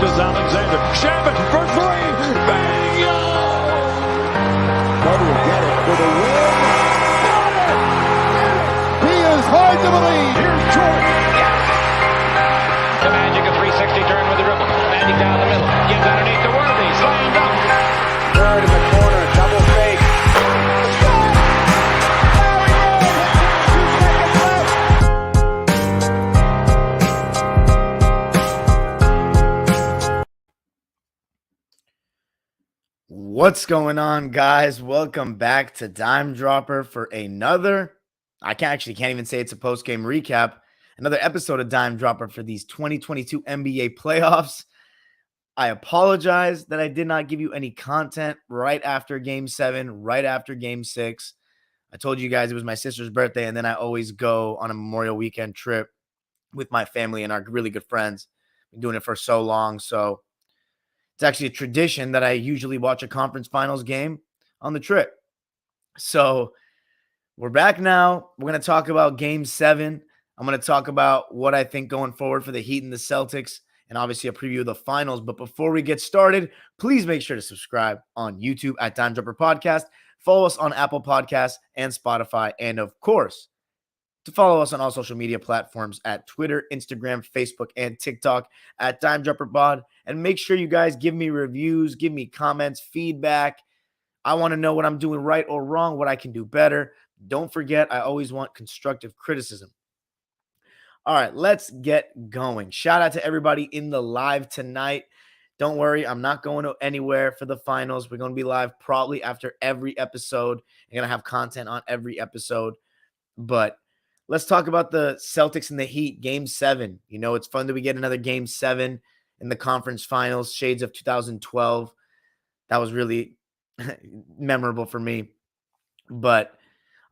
is Alexander. Shabbat for three. Bingo! Carter will get it for the win. He is hard to believe. Here's Jordan. The Magic, a 360 turn with the dribble. Magic down the middle. Gives underneath to Worthy. Slam dunk. Third in the corner. Double fake. What's going on, guys? Welcome back to Dime Dropper for another, can't even say it's a post-game recap, another episode of Dime Dropper for these 2022 NBA playoffs. I apologize that I did not give you any content right after Game 7, right after Game 6. I told you guys it was my sister's birthday, and then I always go on a Memorial Weekend trip with my family and our really good friends. Been doing it for so long, so it's actually a tradition that I usually watch a conference finals game on the trip. So we're back now. We're going to talk about Game 7. I'm going to talk about what I think going forward for the Heat and the Celtics, and obviously a preview of the finals. But before we get started, please make sure to subscribe on YouTube at Dime Dropper Podcast. Follow us on Apple Podcasts and Spotify. And of course, to follow us on all social media platforms at Twitter, Instagram, Facebook, and TikTok at Dime Dropper Pod. And make sure you guys give me reviews, give me comments, feedback. I want to know what I'm doing right or wrong, what I can do better. Don't forget, I always want constructive criticism. All right, let's get going. Shout out to everybody in the live tonight. Don't worry, I'm not going anywhere for the finals. We're going to be live probably after every episode. I'm going to have content on every episode. But let's talk about the Celtics and the Heat, Game 7. You know, it's fun that we get another Game 7 in the conference finals, shades of 2012. That was really memorable for me. But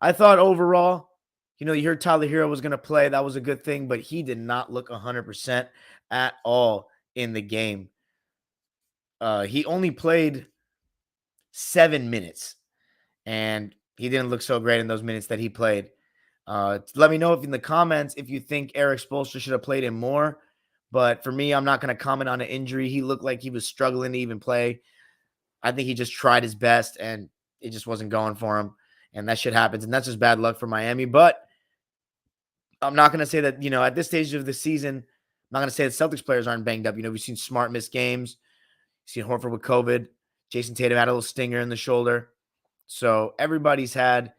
I thought overall, you know, you heard Tyler Hero was going to play. That was a good thing, but he did not look 100% at all in the game. He only played 7 minutes, and he didn't look so great in those minutes that he played. Let me know in the comments if you think Eric Spoelstra should have played him more. But for me, I'm not going to comment on an injury. He looked like he was struggling to even play. I think he just tried his best, and it just wasn't going for him. And that shit happens, and that's just bad luck for Miami. But I'm not going to say that, you know, at this stage of the season, I'm not going to say that Celtics players aren't banged up. You know, we've seen Smart miss games. We've seen Horford with COVID. Jason Tatum had a little stinger in the shoulder. So everybody's had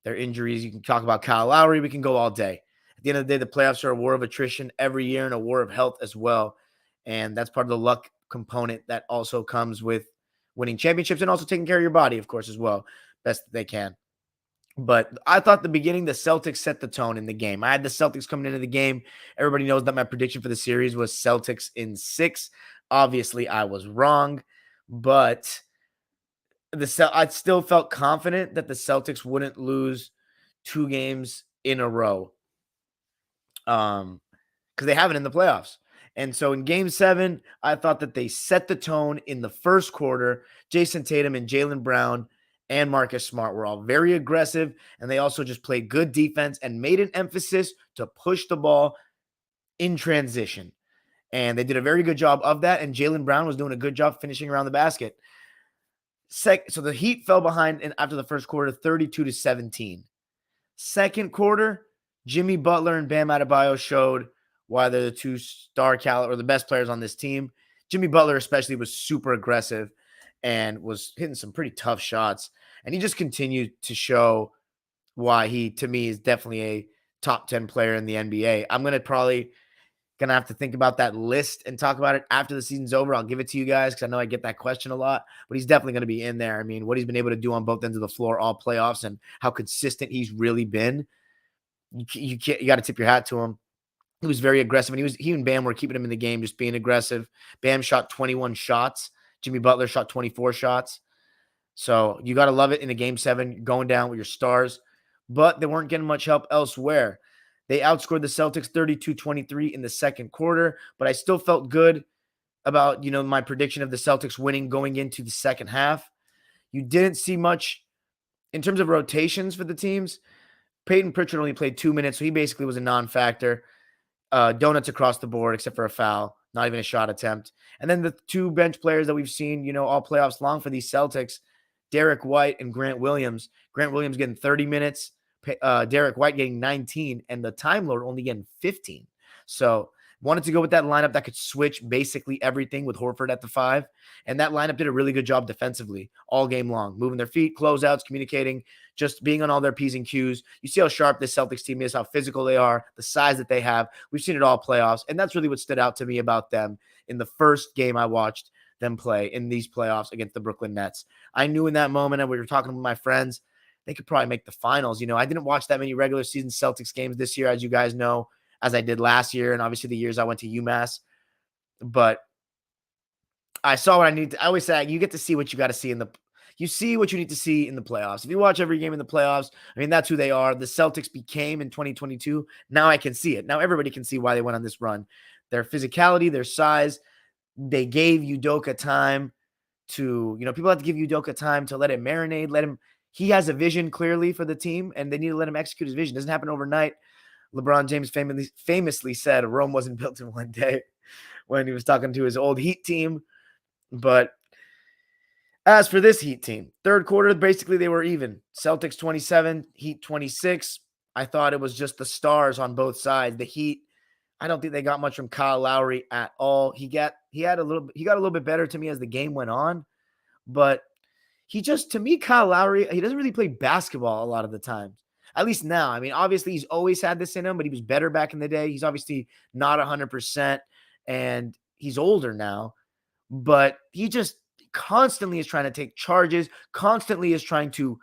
their injuries. You can talk about Kyle Lowry. We can go all day. At the end of the day, the playoffs are a war of attrition every year and a war of health as well. And that's part of the luck component that also comes with winning championships and also taking care of your body, of course, as well, best that they can. But I thought the beginning, the Celtics set the tone in the game. I had the Celtics coming into the game. Everybody knows that my prediction for the series was Celtics in 6. Obviously, I was wrong, but I still felt confident that the Celtics wouldn't lose 2 games in a row because they haven't in the playoffs. And so in Game 7, I thought that they set the tone in the first quarter. Jason Tatum and Jaylen Brown and Marcus Smart were all very aggressive, and they also just played good defense and made an emphasis to push the ball in transition. And they did a very good job of that, and Jaylen Brown was doing a good job finishing around the basket. So the Heat fell behind after the first quarter, 32-17. Second quarter, Jimmy Butler and Bam Adebayo showed why they're the 2 star caliber or the best players on this team. Jimmy Butler especially was super aggressive and was hitting some pretty tough shots. And he just continued to show why he, to me, is definitely a top 10 player in the NBA. I'm going to have to think about that list and talk about it after the season's over. I'll give it to you guys because I know I get that question a lot, but he's definitely going to be in there. I mean, what he's been able to do on both ends of the floor all playoffs and how consistent he's really been, you got to tip your hat to him. He was very aggressive, and he and Bam were keeping him in the game, just being aggressive. Bam shot 21 shots. Jimmy Butler shot 24 shots. So you got to love it in a Game 7, going down with your stars. But they weren't getting much help elsewhere. They outscored the Celtics 32-23 in the second quarter, but I still felt good about, you know, my prediction of the Celtics winning going into the second half. You didn't see much in terms of rotations for the teams. Peyton Pritchard only played 2 minutes, so he basically was a non-factor. Donuts across the board except for a foul. not even a shot attempt. And then the two bench players that we've seen, all playoffs long for these Celtics, Derek White and Grant Williams. Grant Williams getting 30 minutes, Derek White getting 19, and the Time Lord only getting 15. So wanted to go with that lineup that could switch basically everything with Horford at the 5. And that lineup did a really good job defensively all game long, moving their feet, closeouts, communicating, just being on all their P's and Q's. You see how sharp this Celtics team is, how physical they are, the size that they have. We've seen it all playoffs. And that's really what stood out to me about them in the first game I watched them play in these playoffs against the Brooklyn Nets. I knew in that moment, and we were talking with my friends, they could probably make the finals. I didn't watch that many regular season Celtics games this year, as you guys know, as I did last year, and obviously the years I went to UMass. But I saw what I need to. I always say you get to see what you got to see you see what you need to see in the playoffs. If you watch every game in the playoffs, that's who they are. The Celtics became in 2022. Now I can see it. Now everybody can see why they went on this run. Their physicality, their size. They gave Udoka time to, people have to give Udoka time to let it marinate, he has a vision clearly for the team, and they need to let him execute his vision. It doesn't happen overnight. LeBron James famously said Rome wasn't built in one day when he was talking to his old Heat team. But as for this Heat team, third quarter, basically they were even. Celtics 27, Heat 26. I thought it was just the stars on both sides. The Heat, I don't think they got much from Kyle Lowry at all. He got a little bit better to me as the game went on, but to me, Kyle Lowry, he doesn't really play basketball a lot of the times. At least now. Obviously, he's always had this in him, but he was better back in the day. He's obviously not 100%, and he's older now. But he just constantly is trying to take charges, constantly is trying to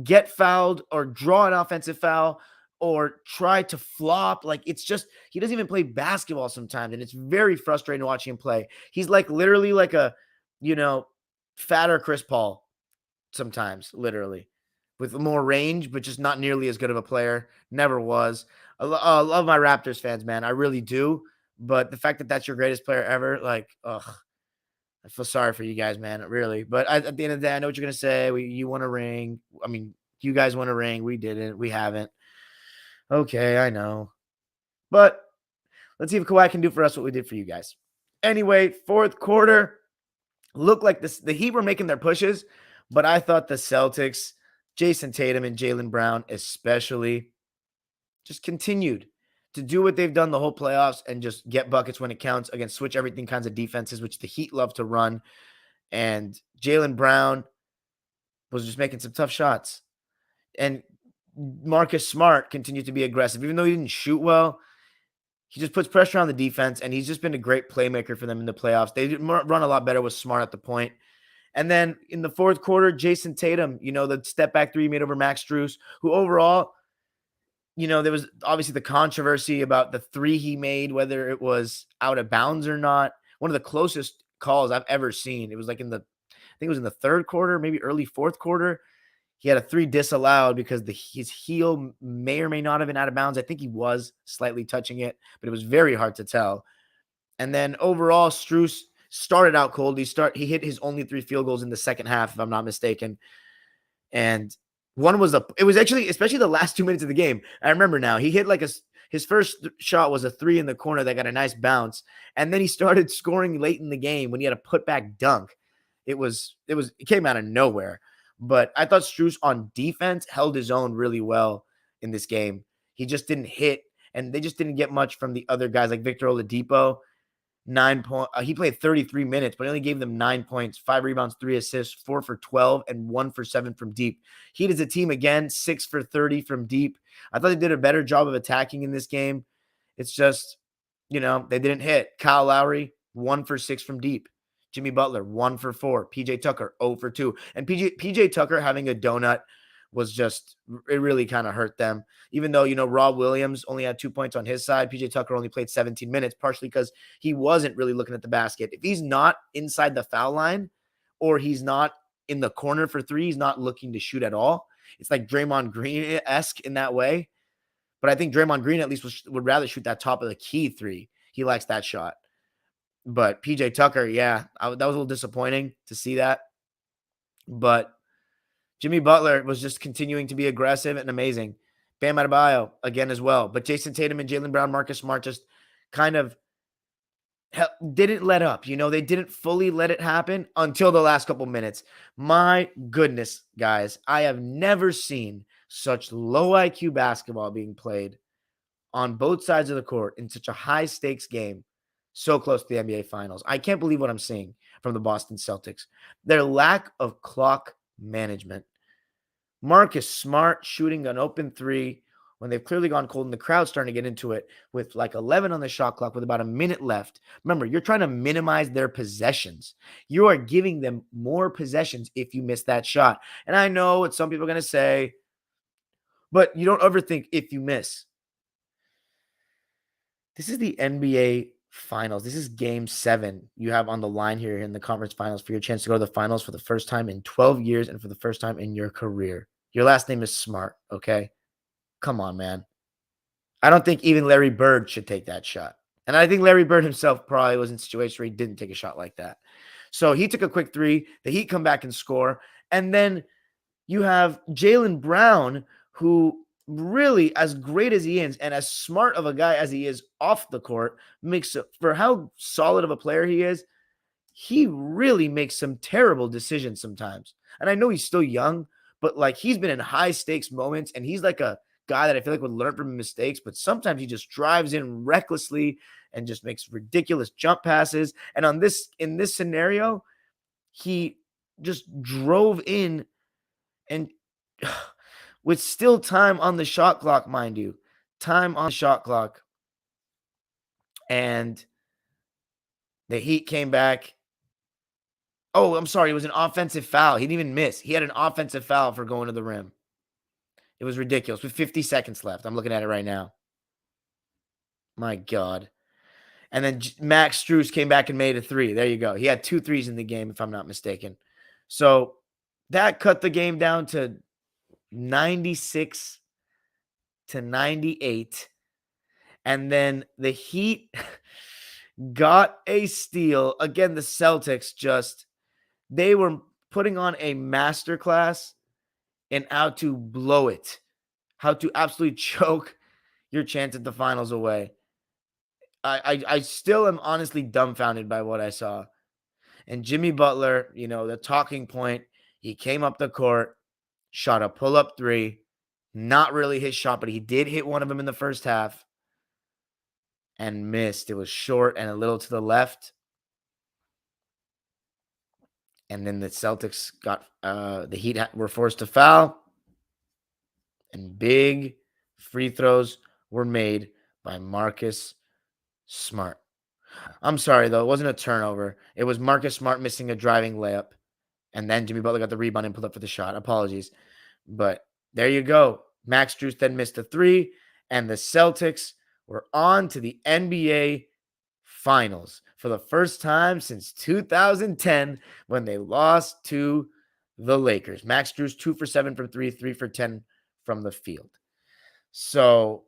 get fouled or draw an offensive foul or try to flop. It's just, he doesn't even play basketball sometimes, and it's very frustrating watching him play. He's literally like a, fatter Chris Paul sometimes, literally, with more range, but just not nearly as good of a player. Never was. I love my Raptors fans, man. I really do. But the fact that that's your greatest player ever, I feel sorry for you guys, man, really. But at the end of the day, I know what you're going to say. You won a ring. You guys won a ring. We didn't. We haven't. Okay, I know. But let's see if Kawhi can do for us what we did for you guys. Anyway, fourth quarter, looked like the Heat were making their pushes, but I thought the Celtics, Jason Tatum and Jaylen Brown especially, just continued to do what they've done the whole playoffs and just get buckets when it counts against switch everything kinds of defenses, which the Heat love to run. And Jaylen Brown was just making some tough shots. And Marcus Smart continued to be aggressive. Even though he didn't shoot well, he just puts pressure on the defense, and he's just been a great playmaker for them in the playoffs. They run a lot better with Smart at the point. And then in the fourth quarter, Jason Tatum, the step back three made over Max Strus, who overall, there was obviously the controversy about the three he made, whether it was out of bounds or not. One of the closest calls I've ever seen. It was I think it was in the third quarter, maybe early fourth quarter. He had a three disallowed because his heel may or may not have been out of bounds. I think he was slightly touching it, but it was very hard to tell. And then overall, Strus started out cold. He hit his only 3 field goals in the second half, if I'm not mistaken. And one was it was actually, especially the last 2 minutes of the game. I remember now, he hit his first shot was a 3 in the corner that got a nice bounce. And then he started scoring late in the game when he had a putback dunk. It came out of nowhere. But I thought Strus on defense held his own really well in this game. He just didn't hit, and they just didn't get much from the other guys like Victor Oladipo. 9 points. He played 33 minutes, but only gave them 9 points, 5 rebounds, 3 assists, 4 for 12, and 1 for 7 from deep. Heat is a team again, 6 for 30 from deep. I thought they did a better job of attacking in this game. It's just, they didn't hit. Kyle Lowry, 1 for 6 from deep. Jimmy Butler, 1 for 4. PJ Tucker, 0 for 2. And PJ Tucker having a donut was just, it really kind of hurt them. Even though, Rob Williams only had 2 points on his side, PJ Tucker only played 17 minutes, partially because he wasn't really looking at the basket. If he's not inside the foul line or he's not in the corner for 3, he's not looking to shoot at all. It's like Draymond Green-esque in that way. But I think Draymond Green at least would rather shoot that top of the key 3. He likes that shot. But PJ Tucker, that was a little disappointing to see that. But Jimmy Butler was just continuing to be aggressive and amazing. Bam Adebayo, again as well. But Jason Tatum and Jaylen Brown, Marcus Smart just kind of didn't let up. They didn't fully let it happen until the last couple minutes. My goodness, guys, I have never seen such low IQ basketball being played on both sides of the court in such a high stakes game so close to the NBA Finals. I can't believe what I'm seeing from the Boston Celtics. Their lack of clock management. Marcus Smart shooting an open three when they've clearly gone cold and the crowd's starting to get into it with like 11 on the shot clock with about a minute left. Remember, you're trying to minimize their possessions. You are giving them more possessions if you miss that shot. And I know what some people are going to say, but you don't overthink if you miss. This is the NBA Finals. This is game 7 you have on the line here in the conference finals for your chance to go to the finals for the first time in 12 years and for the first time in your career. Your last name is Smart, okay? Come on, man. I don't think even Larry Bird should take that shot. And I think Larry Bird himself probably was in a situation where he didn't take a shot like that. So he took a quick three. The Heat come back and score. And then you have Jaylen Brown, who really, as great as he is and as smart of a guy as he is off the court, for how solid of a player he is, he really makes some terrible decisions sometimes. And I know he's still young, but like he's been in high stakes moments and he's like a guy that I feel like would learn from mistakes, but sometimes he just drives in recklessly and just makes ridiculous jump passes. And in this scenario, he just drove in and with still time on the shot clock, mind you, time on the shot clock. And the Heat came back. Oh, I'm sorry. It was an offensive foul. He didn't even miss. He had an offensive foul for going to the rim. It was ridiculous with 50 seconds left. I'm looking at it right now. My God. And then Max Strus came back and made a three. There you go. He had 2 threes in the game, if I'm not mistaken. So that cut the game down to 96 to 98. And then the Heat got a steal. Again, the Celtics they were putting on a masterclass in how to blow it, how to absolutely choke your chance at the finals away. I still am honestly dumbfounded by what I saw. And Jimmy Butler, the talking point, he came up the court, shot a pull-up three, not really his shot, but he did hit one of them in the first half and missed. It was short and a little to the left. And then the Celtics the Heat were forced to foul. And big free throws were made by Marcus Smart. I'm sorry, though. It wasn't a turnover. It was Marcus Smart missing a driving layup. And then Jimmy Butler got the rebound and pulled up for the shot. Apologies. But there you go. Max Strus then missed a three. And the Celtics were on to the NBA Finals for the first time since 2010 when they lost to the Lakers. Max Strus 2 for 7 from 3, 3 for 10 from the field. So,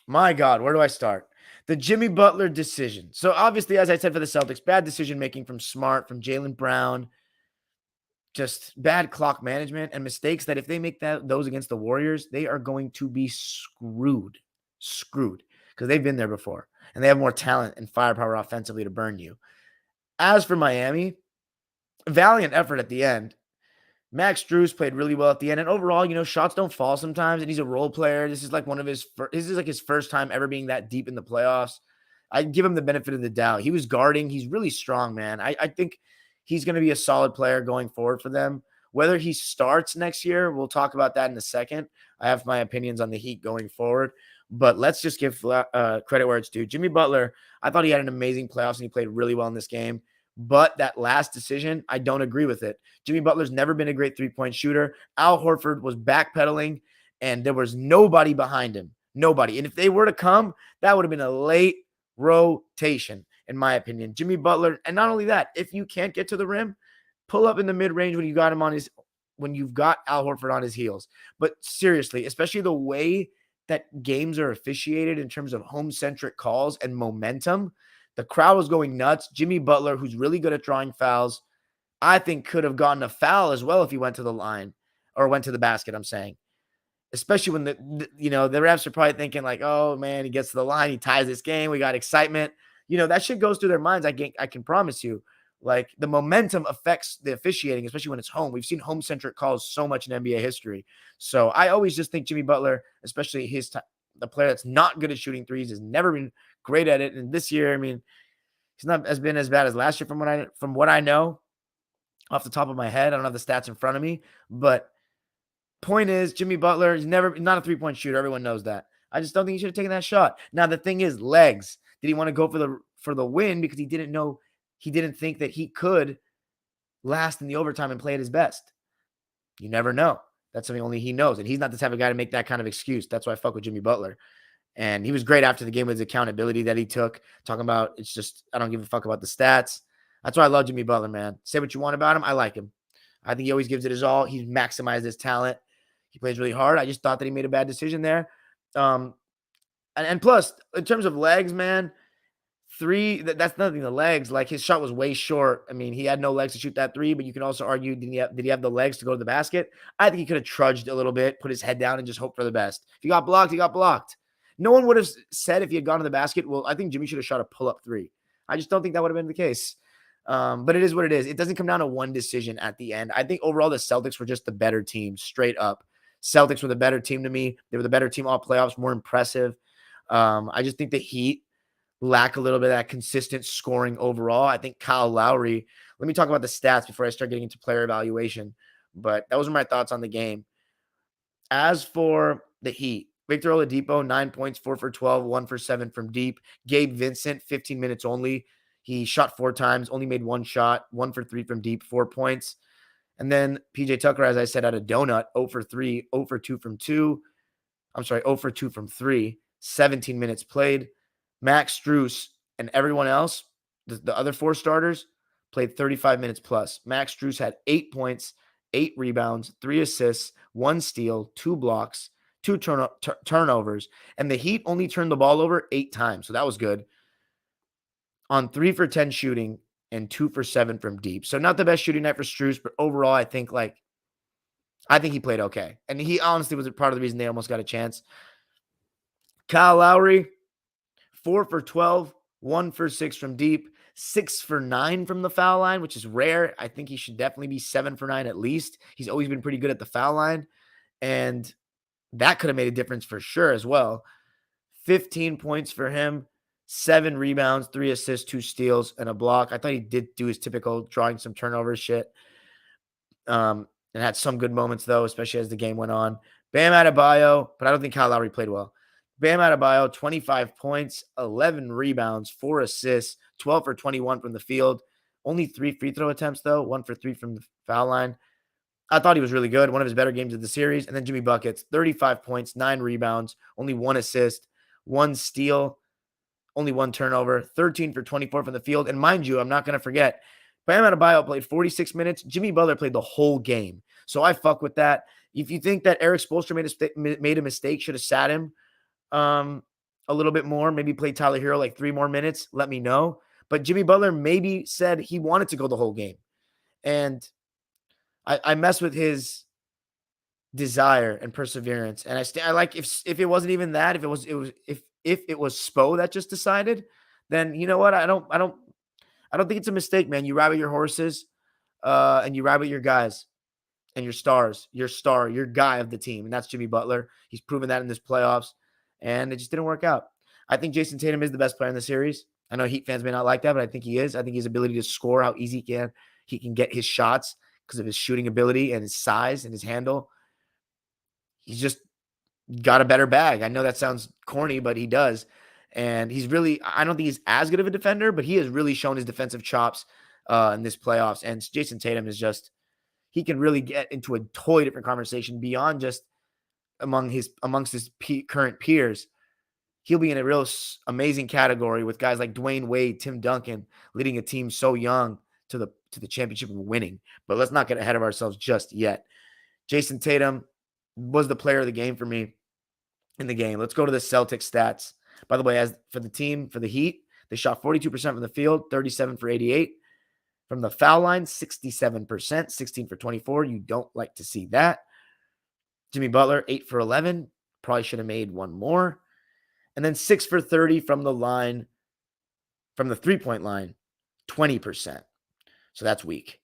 my God, where do I start? The Jimmy Butler decision. So, obviously, as I said for the Celtics, bad decision-making from Smart, from Jaylen Brown, just bad clock management and mistakes that if they make those against the Warriors, they are going to be screwed, because they've been there before, and they have more talent and firepower offensively to burn you. As for Miami, valiant effort at the end. Max Strus played really well at the end. And overall, shots don't fall sometimes. And he's a role player. This is like his first time ever being that deep in the playoffs. I'd give him the benefit of the doubt. He was guarding. He's really strong, man. I think he's going to be a solid player going forward for them. Whether he starts next year, we'll talk about that in a second. I have my opinions on the Heat going forward. But let's just give credit where it's due. Jimmy Butler, I thought he had an amazing playoffs and he played really well in this game. But that last decision, I don't agree with it. Jimmy Butler's never been a great three-point shooter. Al Horford was backpedaling, and there was nobody behind him. Nobody. And if they were to come, that would have been a late rotation, in my opinion. Jimmy Butler, and not only that, if you can't get to the rim, pull up in the mid-range when you've got Al Horford on his heels. But seriously, especially the way that games are officiated in terms of home-centric calls and momentum, the crowd was going nuts. Jimmy Butler, who's really good at drawing fouls, I think could have gotten a foul as well if he went to the line or went to the basket, I'm saying. Especially when the refs are probably thinking like, oh, man, he gets to the line, he ties this game, we got excitement. that shit goes through their minds. I can promise you. Like, the momentum affects the officiating, especially when it's home. We've seen home-centric calls so much in NBA history. So I always just think Jimmy Butler, especially the player that's not good at shooting threes, has never been great at it. And this year, I mean, he's not been as bad as last year from what I know off the top of my head. I don't have the stats in front of me, but point is, Jimmy Butler is not a three-point shooter. Everyone knows that. I just don't think he should have taken that shot. Now, the thing is, legs. Did he want to go for the win because he didn't think that he could last in the overtime and play at his best? You never know. That's something only he knows. And he's not the type of guy to make that kind of excuse. That's why I fuck with Jimmy Butler. And he was great after the game with his accountability that he took, talking about, it's just, I don't give a fuck about the stats. That's why I love Jimmy Butler, man. Say what you want about him. I like him. I think he always gives it his all. He's maximized his talent. He plays really hard. I just thought that he made a bad decision there. And plus, in terms of legs, man, that's nothing. The legs, like, his shot was way short. I mean, he had no legs to shoot that three, but you can also argue, did he have the legs to go to the basket? I think he could have trudged a little bit, put his head down, and just hope for the best. If he got blocked, he got blocked. No one would have said if he had gone to the basket, well, I think Jimmy should have shot a pull-up three. I just don't think that would have been the case. But it is what it is. It doesn't come down to one decision at the end. I think overall the Celtics were just the better team, straight up. Celtics were the better team to me. They were the better team all playoffs, more impressive. I just think the Heat lack a little bit of that consistent scoring overall. I think Kyle Lowry, let me talk about the stats before I start getting into player evaluation, but those are my thoughts on the game. As for the Heat, Victor Oladipo, 9 points, 4 for 12, 1 for 7 from deep. Gabe Vincent, 15 minutes only. He shot 4 times, only made 1 shot, 1 for 3 from deep, 4 points. And then PJ Tucker, as I said, had a donut, 0 for 3, 0 for 2 from 2. I'm sorry, 0 for 2 from 3, 17 minutes played. Max Strus and everyone else, the other 4 starters, played 35 minutes plus. Max Strus had 8 points, 8 rebounds, 3 assists, 1 steal, 2 blocks, 2 turnovers. And the Heat only turned the ball over 8 times, so that was good. On 3 for 10 shooting and 2 for 7 from deep. So not the best shooting night for Strus, but overall, I think he played okay. And he honestly was part of the reason they almost got a chance. Kyle Lowry, 4 for 12, 1 for 6 from deep, 6 for 9 from the foul line, which is rare. I think he should definitely be 7 for 9 at least. He's always been pretty good at the foul line, and that could have made a difference for sure as well. 15 points for him, 7 rebounds, 3 assists, 2 steals, and a block. I thought he did do his typical drawing some turnover shit. And had some good moments, though, especially as the game went on. Bam Adebayo, but I don't think Kyle Lowry played well. Bam Adebayo, 25 points, 11 rebounds, 4 assists, 12 for 21 from the field. Only 3 free throw attempts, though, 1 for 3 from the foul line. I thought he was really good, one of his better games of the series. And then Jimmy Buckets, 35 points, 9 rebounds, only 1 assist, 1 steal, only 1 turnover, 13 for 24 from the field. And mind you, I'm not going to forget, Bam Adebayo played 46 minutes. Jimmy Butler played the whole game. So I fuck with that. If you think that Eric Spoelstra made a mistake, should have sat him a little bit more, maybe play Tyler Hero like 3 more minutes, let me know. But Jimmy Butler maybe said he wanted to go the whole game. And I mess with his desire and perseverance. And I like if it wasn't even that, if it was Spo that just decided, then you know what? I don't think it's a mistake, man. You ride with your horses, and you ride with your guys and your stars, your guy of the team. And that's Jimmy Butler. He's proven that in this playoffs, and it just didn't work out. I think Jason Tatum is the best player in the series. I know Heat fans may not like that, but I think he is. I think his ability to score, how easy he can get his shots because of his shooting ability and his size and his handle. He's just got a better bag. I know that sounds corny, but he does. And I don't think he's as good of a defender, but he has really shown his defensive chops in this playoffs. And Jason Tatum is he can really get into a totally different conversation beyond just amongst his current peers. He'll be in a real amazing category with guys like Dwayne Wade, Tim Duncan, leading a team so young to the championship and winning. But let's not get ahead of ourselves just yet. Jason Tatum was the player of the game for me in the game. Let's go to the Celtics stats. By the way, as for the team, for the Heat, they shot 42% from the field, 37 for 88. From the foul line, 67%, 16 for 24. You don't like to see that. Jimmy Butler, 8 for 11. Probably should have made 1 more. And then 6 for 30 from the line. from the three-point line, 20%. So that's weak.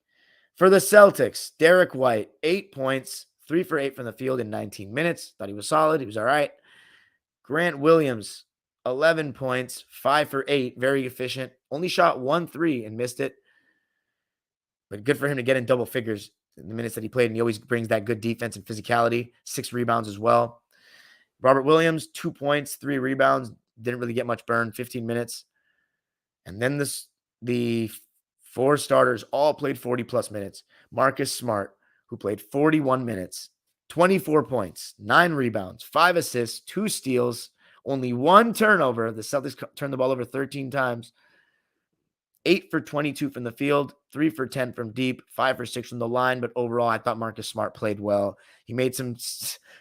For the Celtics, Derek White, 8 points, 3 for 8 from the field in 19 minutes. Thought he was solid. He was all right. Grant Williams, 11 points, 5 for 8, very efficient. Only shot 1 3 and missed it. But good for him to get in double figures in the minutes that he played, and he always brings that good defense and physicality. 6 rebounds as well. Robert Williams, 2 points, 3 rebounds. Didn't really get much burn, 15 minutes. And then the 4 starters all played 40-plus minutes. Marcus Smart, who played 41 minutes, 24 points, 9 rebounds, 5 assists, 2 steals, only 1 turnover. The Celtics turned the ball over 13 times. 8 for 22 from the field, 3 for 10 from deep, 5 for 6 from the line. But overall, I thought Marcus Smart played well. He made some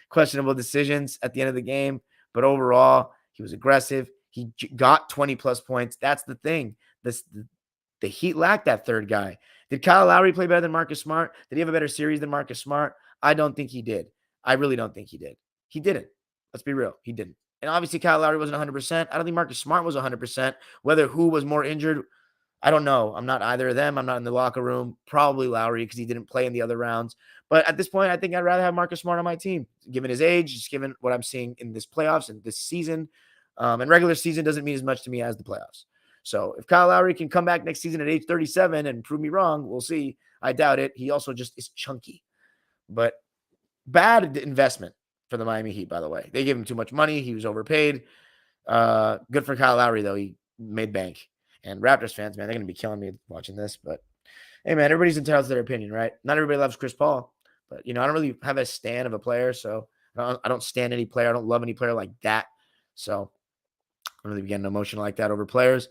questionable decisions at the end of the game, but overall, he was aggressive. He got 20-plus points. That's the thing. The Heat lacked that third guy. Did Kyle Lowry play better than Marcus Smart? Did he have a better series than Marcus Smart? I don't think he did. I really don't think he did. He didn't. Let's be real. He didn't. And obviously, Kyle Lowry wasn't 100%. I don't think Marcus Smart was 100%. Whether who was more injured, I don't know. I'm not either of them. I'm not in the locker room. Probably Lowry because he didn't play in the other rounds. But at this point, I think I'd rather have Marcus Smart on my team, given his age, just given what I'm seeing in this playoffs and this season. And regular season doesn't mean as much to me as the playoffs. So if Kyle Lowry can come back next season at age 37 and prove me wrong, we'll see. I doubt it. He also just is chunky. But bad investment for the Miami Heat, by the way. They gave him too much money. He was overpaid. Good for Kyle Lowry, though. He made bank. And Raptors fans, man, they're going to be killing me watching this. But, hey, man, everybody's entitled to their opinion, right? Not everybody loves Chris Paul. But, I don't really have a stan of a player. So I don't stan any player. I don't love any player like that. So I don't really be getting emotional like that over players.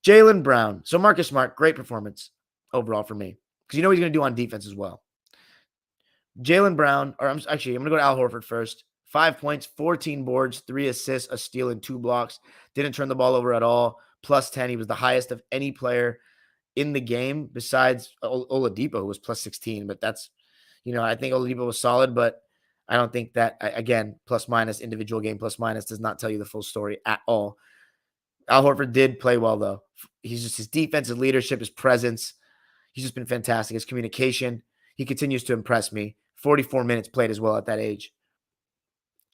Jaylen Brown. So Marcus Smart, great performance overall for me. Because he's going to do on defense as well. Jaylen Brown, or I'm going to go to Al Horford first. 5 points, 14 boards, 3 assists, a steal, and 2 blocks. Didn't turn the ball over at all. Plus 10. He was the highest of any player in the game besides Oladipo, who was plus 16. But that's, I think Oladipo was solid, but I don't think that, again, plus minus, individual game plus minus does not tell you the full story at all. Al Horford did play well, though. He's just his defense, his leadership, his presence. He's just been fantastic. His communication, he continues to impress me. 44 minutes played as well at that age.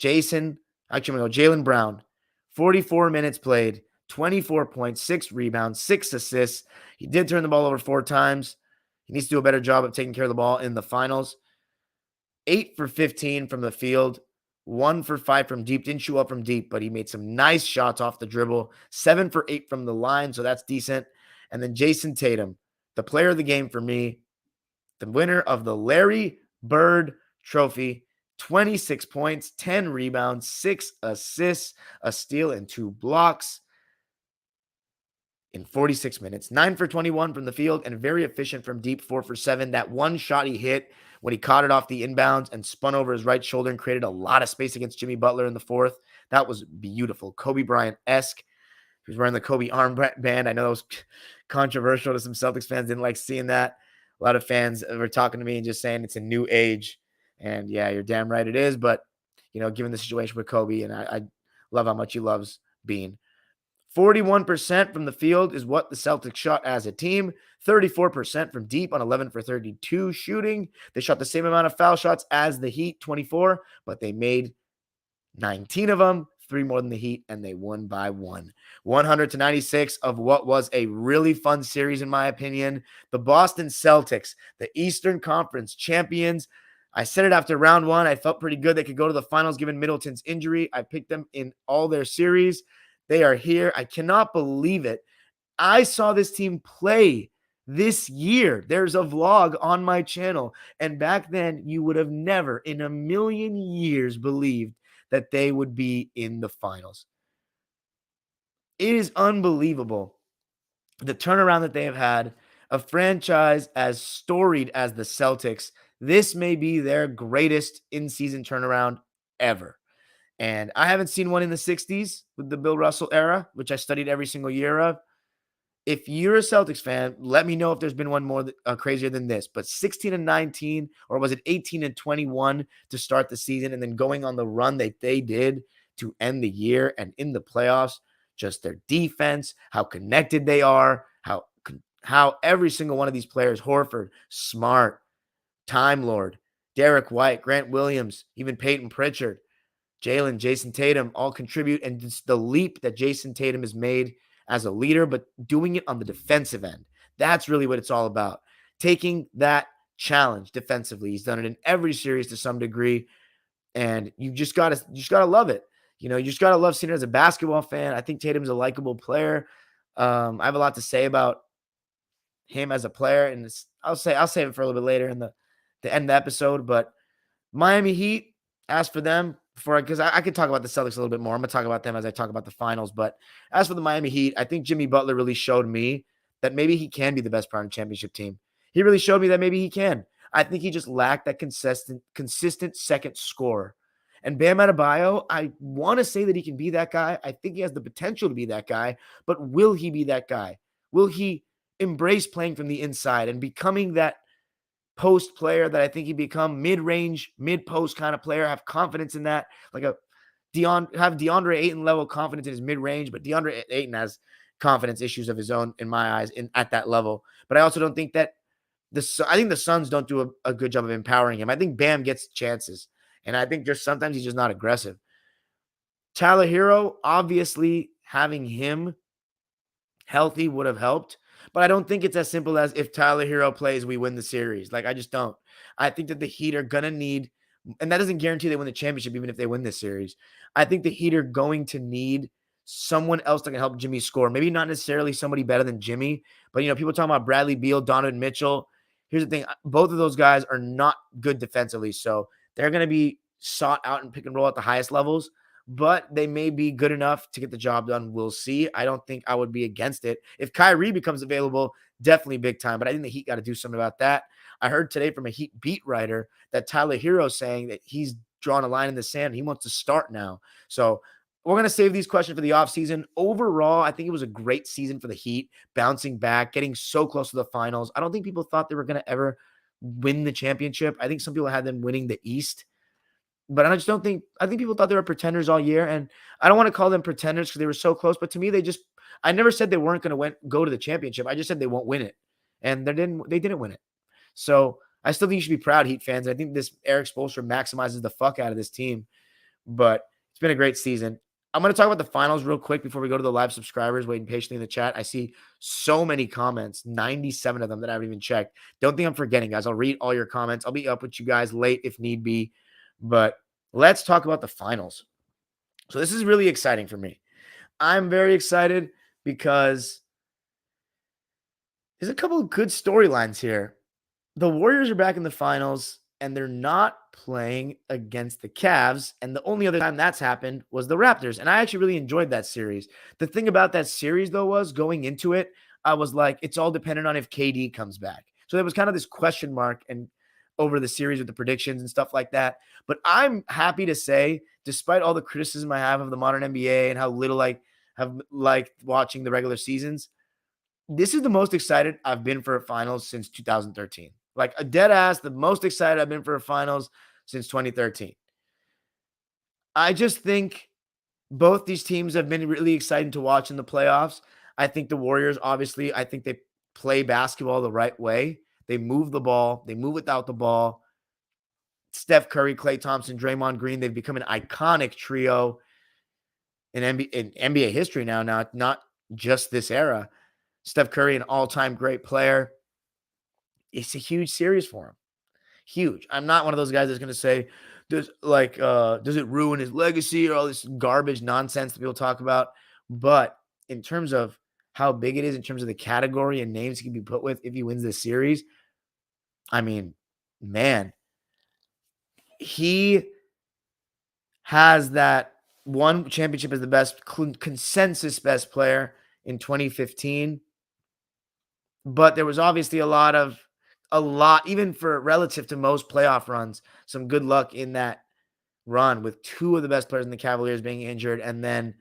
Jaylen Brown, 44 minutes played, 24 points, 6 rebounds, 6 assists. He did turn the ball over 4 times. He needs to do a better job of taking care of the ball in the finals. 8 for 15 from the field, 1 for 5 from deep. Didn't shoot up from deep, but he made some nice shots off the dribble. 7 for 8 from the line, so that's decent. And then Jason Tatum, the player of the game for me, the winner of the Larry Bird Trophy, 26 points, 10 rebounds, 6 assists, a steal, and 2 blocks in 46 minutes. 9 for 21 from the field and very efficient from deep, 4 for 7. That one shot he hit when he caught it off the inbounds and spun over his right shoulder and created a lot of space against Jimmy Butler in the fourth. That was beautiful. Kobe Bryant-esque. He was wearing the Kobe armband. I know that was controversial to some Celtics fans. Didn't like seeing that. A lot of fans were talking to me and just saying it's a new age. And yeah, you're damn right it is. But, given the situation with Kobe, and I love how much he loves Bean. 41% from the field is what the Celtics shot as a team. 34% from deep on 11 for 32 shooting. They shot the same amount of foul shots as the Heat, 24, but they made 19 of them, 3 more than the Heat, and they won by 1. 100-96 of what was a really fun series, in my opinion. The Boston Celtics, the Eastern Conference champions. I said it after round 1. I felt pretty good they could go to the finals given Middleton's injury. I picked them in all their series. They are here. I cannot believe it. I saw this team play this year. There's a vlog on my channel. And back then, you would have never in a million years believed that they would be in the finals. It is unbelievable the turnaround that they have had. A franchise as storied as the Celtics, this may be their greatest in-season turnaround ever. And I haven't seen one in the 60s with the Bill Russell era, which I studied every single year of. If you're a Celtics fan, let me know if there's been one more crazier than this. But 16-19, or was it 18-21 to start the season, and then going on the run that they did to end the year and in the playoffs, just their defense, how connected they are, how every single one of these players, Horford, Smart, Time Lord, Derek White, Grant Williams, even Peyton Pritchard, Jalen, Jason Tatum all contribute. And it's the leap that Jason Tatum has made as a leader, but doing it on the defensive end. That's really what it's all about. Taking that challenge defensively. He's done it in every series to some degree. And you just gotta love it. You just gotta love seeing it as a basketball fan. I think Tatum's a likable player. I have a lot to say about him as a player, and I'll save it for a little bit later in the end of the episode. But Miami Heat, as for them, because I could talk about the Celtics a little bit more. I'm gonna talk about them as I talk about the finals. But as for the Miami Heat, I think Jimmy Butler really showed me that maybe he can be the best part of the championship team. He really showed me that maybe he can. I think he just lacked that consistent second scorer. And Bam Adebayo, I want to say that he can be that guy. I think he has the potential to be that guy, but will he be that guy? Will he embrace playing from the inside and becoming that post player that I think he become, mid-range, mid-post kind of player, have confidence in that, like have DeAndre Ayton level confidence in his mid-range, but DeAndre Ayton has confidence issues of his own in my eyes at that level. But I also don't think that I think the Suns don't do a good job of empowering him. I think Bam gets chances, and I think just sometimes he's just not aggressive. Tyler Hero, obviously having him healthy would have helped, but I don't think it's as simple as if Tyler Hero plays, we win the series. Like, I just don't. I think that the Heat are going to need, and that doesn't guarantee they win the championship even if they win this series. I think the Heat are going to need someone else that can help Jimmy score. Maybe not necessarily somebody better than Jimmy, but, people talking about Bradley Beal, Donovan Mitchell. Here's the thing. Both of those guys are not good defensively, so they're going to be sought out and pick and roll at the highest levels, but they may be good enough to get the job done. We'll see. I don't think I would be against it. If Kyrie becomes available, definitely big time, but I think the Heat got to do something about that. I heard today from a Heat beat writer that Tyler Hero saying that he's drawn a line in the sand. He wants to start now. So we're going to save these questions for the offseason. Overall, I think it was a great season for the Heat, bouncing back, getting so close to the finals. I don't think people thought they were going to ever win the championship. I think some people had them winning the East. But I think people thought they were pretenders all year. And I don't want to call them pretenders because they were so close. But to me, I never said they weren't going to go to the championship. I just said they won't win it. And they didn't win it. So I still think you should be proud, Heat fans. I think this Eric Spoelstra maximizes the fuck out of this team. But it's been a great season. I'm going to talk about the finals real quick before we go to the live subscribers waiting patiently in the chat. I see so many comments, 97 of them that I haven't even checked. Don't think I'm forgetting, guys. I'll read all your comments. I'll be up with you guys late if need be. But let's talk about the finals. So this is really exciting for me. I'm very excited because there's a couple of good storylines here. The Warriors are back in the finals, and they're not playing against the Cavs. And the only other time that's happened was the Raptors. And I actually really enjoyed that series. The thing about that series, though, was going into it, I was like, it's all dependent on if KD comes back. So there was kind of this question mark and over the series with the predictions and stuff like that. But I'm happy to say, despite all the criticism I have of the modern NBA and how little I have liked watching the regular seasons, this is the most excited I've been for a finals since 2013. Like a dead ass, the most excited I've been for a finals since 2013. I just think both these teams have been really exciting to watch in the playoffs. I think the Warriors, obviously, I think they play basketball the right way. They move the ball. They move without the ball. Steph Curry, Klay Thompson, Draymond Green, they've become an iconic trio in NBA history now, not just this era. Steph Curry, an all-time great player. It's a huge series for him. Huge. I'm not one of those guys that's going to say, does it ruin his legacy or all this garbage nonsense that people talk about? But in terms of how big it is, in terms of the category and names he can be put with if he wins this series, I mean, man, he has that one championship as the best consensus best player in 2015. But there was obviously a lot, even for relative to most playoff runs, some good luck in that run with two of the best players in the Cavaliers being injured and then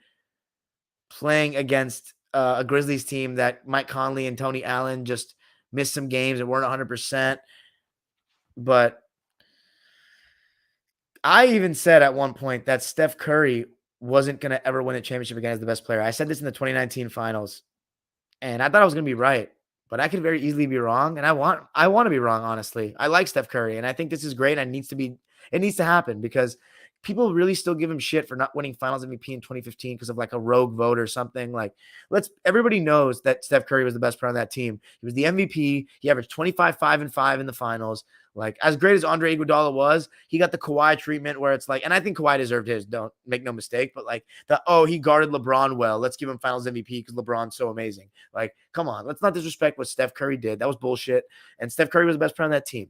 playing against a Grizzlies team that Mike Conley and Tony Allen just missed some games and weren't 100%. But I even said at one point that Steph Curry wasn't going to ever win a championship again as the best player. I said this in the 2019 finals, and I thought I was going to be right, but I could very easily be wrong. And I want to be wrong, honestly. I like Steph Curry, and I think this is great. And it needs to happen because people really still give him shit for not winning finals MVP in 2015 because of like a rogue vote or something. Like, everybody knows that Steph Curry was the best player on that team. He was the MVP. He averaged 25, 5, and 5 in the finals. Like, as great as Andre Iguodala was, he got the Kawhi treatment where it's like, and I think Kawhi deserved his, don't make no mistake, but like he guarded LeBron well. Let's give him finals MVP because LeBron's so amazing. Like, come on, let's not disrespect what Steph Curry did. That was bullshit. And Steph Curry was the best player on that team.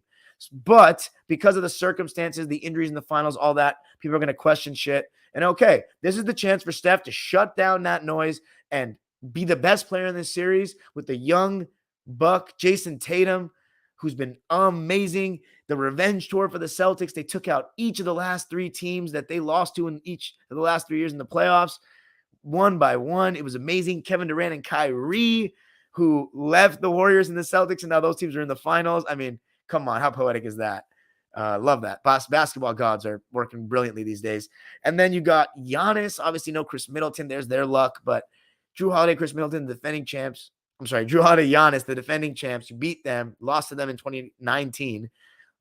But because of the circumstances, the injuries in the finals, all that, people are going to question shit. And okay, this is the chance for Steph to shut down that noise and be the best player in this series with the young buck, Jason Tatum, who's been amazing. The revenge tour for the Celtics, they took out each of the last 3 teams that they lost to in each of the last 3 years in the playoffs, one by one. It was amazing. Kevin Durant and Kyrie, who left the Warriors and the Celtics, and now those teams are in the finals. I mean, come on, how poetic is that? Love that. Basketball gods are working brilliantly these days. And then you got Giannis. Obviously, no Chris Middleton. There's their luck. But Drew Holiday, Chris Middleton, the defending champs. I'm sorry, Drew Holiday, Giannis, the defending champs. You beat them, lost to them in 2019,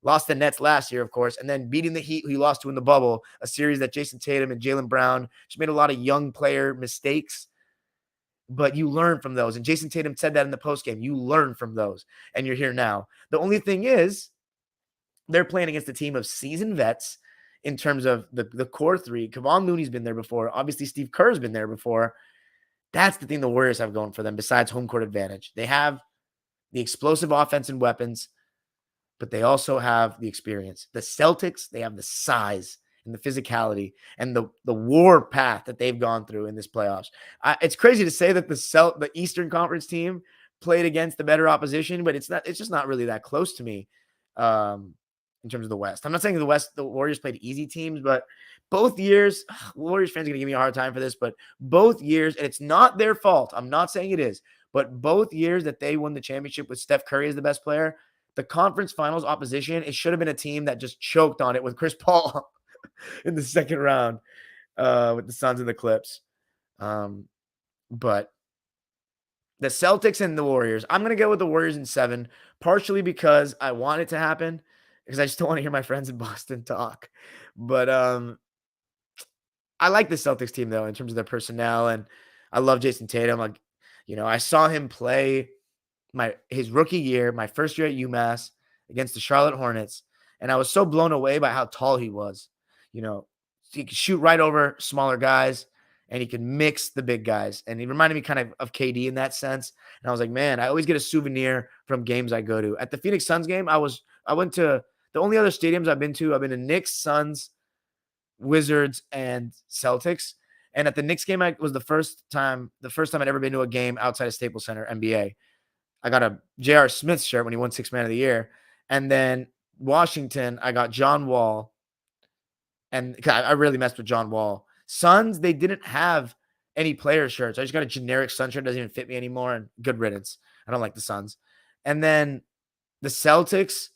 lost the Nets last year, of course, and then beating the Heat, who you lost to in the bubble, a series that Jason Tatum and Jaylen Brown just made a lot of young player mistakes. But you learn from those. And Jason Tatum said that in the postgame. You learn from those. And you're here now. The only thing is, they're playing against a team of seasoned vets in terms of the core 3. Kevon Looney's been there before. Obviously, Steve Kerr's been there before. That's the thing the Warriors have going for them besides home court advantage. They have the explosive offense and weapons, but they also have the experience. The Celtics, they have the size and the physicality and the war path that they've gone through in this playoffs. It's crazy to say that the Eastern Conference team played against the better opposition, but it's just not really that close to me in terms of the West. I'm not saying the Warriors played easy teams, but both years, Warriors fans are going to give me a hard time for this, but both years, and it's not their fault. I'm not saying it is, but both years that they won the championship with Steph Curry as the best player, the conference finals opposition, it should have been a team that just choked on it with Chris Paul in the second round with the Suns and the Clips. But the Celtics and the Warriors, I'm going to go with the Warriors in 7, partially because I want it to happen, because I just don't want to hear my friends in Boston talk. But I like the Celtics team, though, in terms of their personnel, and I love Jason Tatum. Like, I saw him play his rookie year, my first year at UMass, against the Charlotte Hornets, and I was so blown away by how tall he was. He could shoot right over smaller guys, and he could mix the big guys, and he reminded me kind of KD in that sense. And I was like, man, I always get a souvenir from games I go to. At the Phoenix Suns game, I went to the only other stadiums I've been to Knicks, Suns, Wizards, and Celtics. And at the Knicks game, was the first time I'd ever been to a game outside of Staples Center, NBA. I got a J.R. Smith shirt when he won 6th Man of the Year. And then Washington, I got John Wall. And I really messed with John Wall. Suns, they didn't have any player shirts. I just got a generic Sun shirt. It doesn't even fit me anymore. And good riddance. I don't like the Suns. And then the Celtics,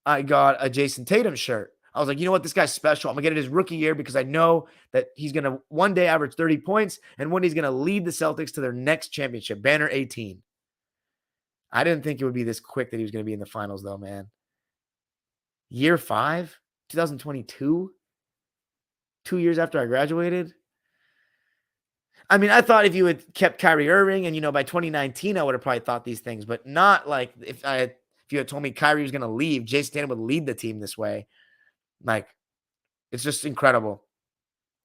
I got a Jason Tatum shirt. I was like, you know what? This guy's special. I'm going to get it his rookie year because I know that he's going to one day average 30 points and one day he's going to lead the Celtics to their next championship, banner 18. I didn't think it would be this quick that he was going to be in the finals, though, man. Year 5, 2022, 2 years after I graduated. I mean, I thought if you had kept Kyrie Irving and, by 2019, I would have probably thought these things, but not like if you had told me Kyrie was going to leave, Jason Tatum would lead the team this way. Like, it's just incredible.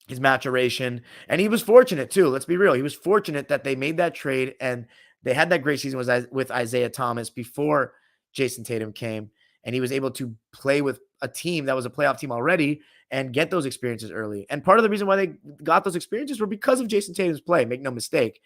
His maturation. And he was fortunate, too. Let's be real. He was fortunate that they made that trade and they had that great season with Isaiah Thomas before Jason Tatum came. And he was able to play with a team that was a playoff team already and get those experiences early. And part of the reason why they got those experiences were because of Jason Tatum's play. Make no mistake.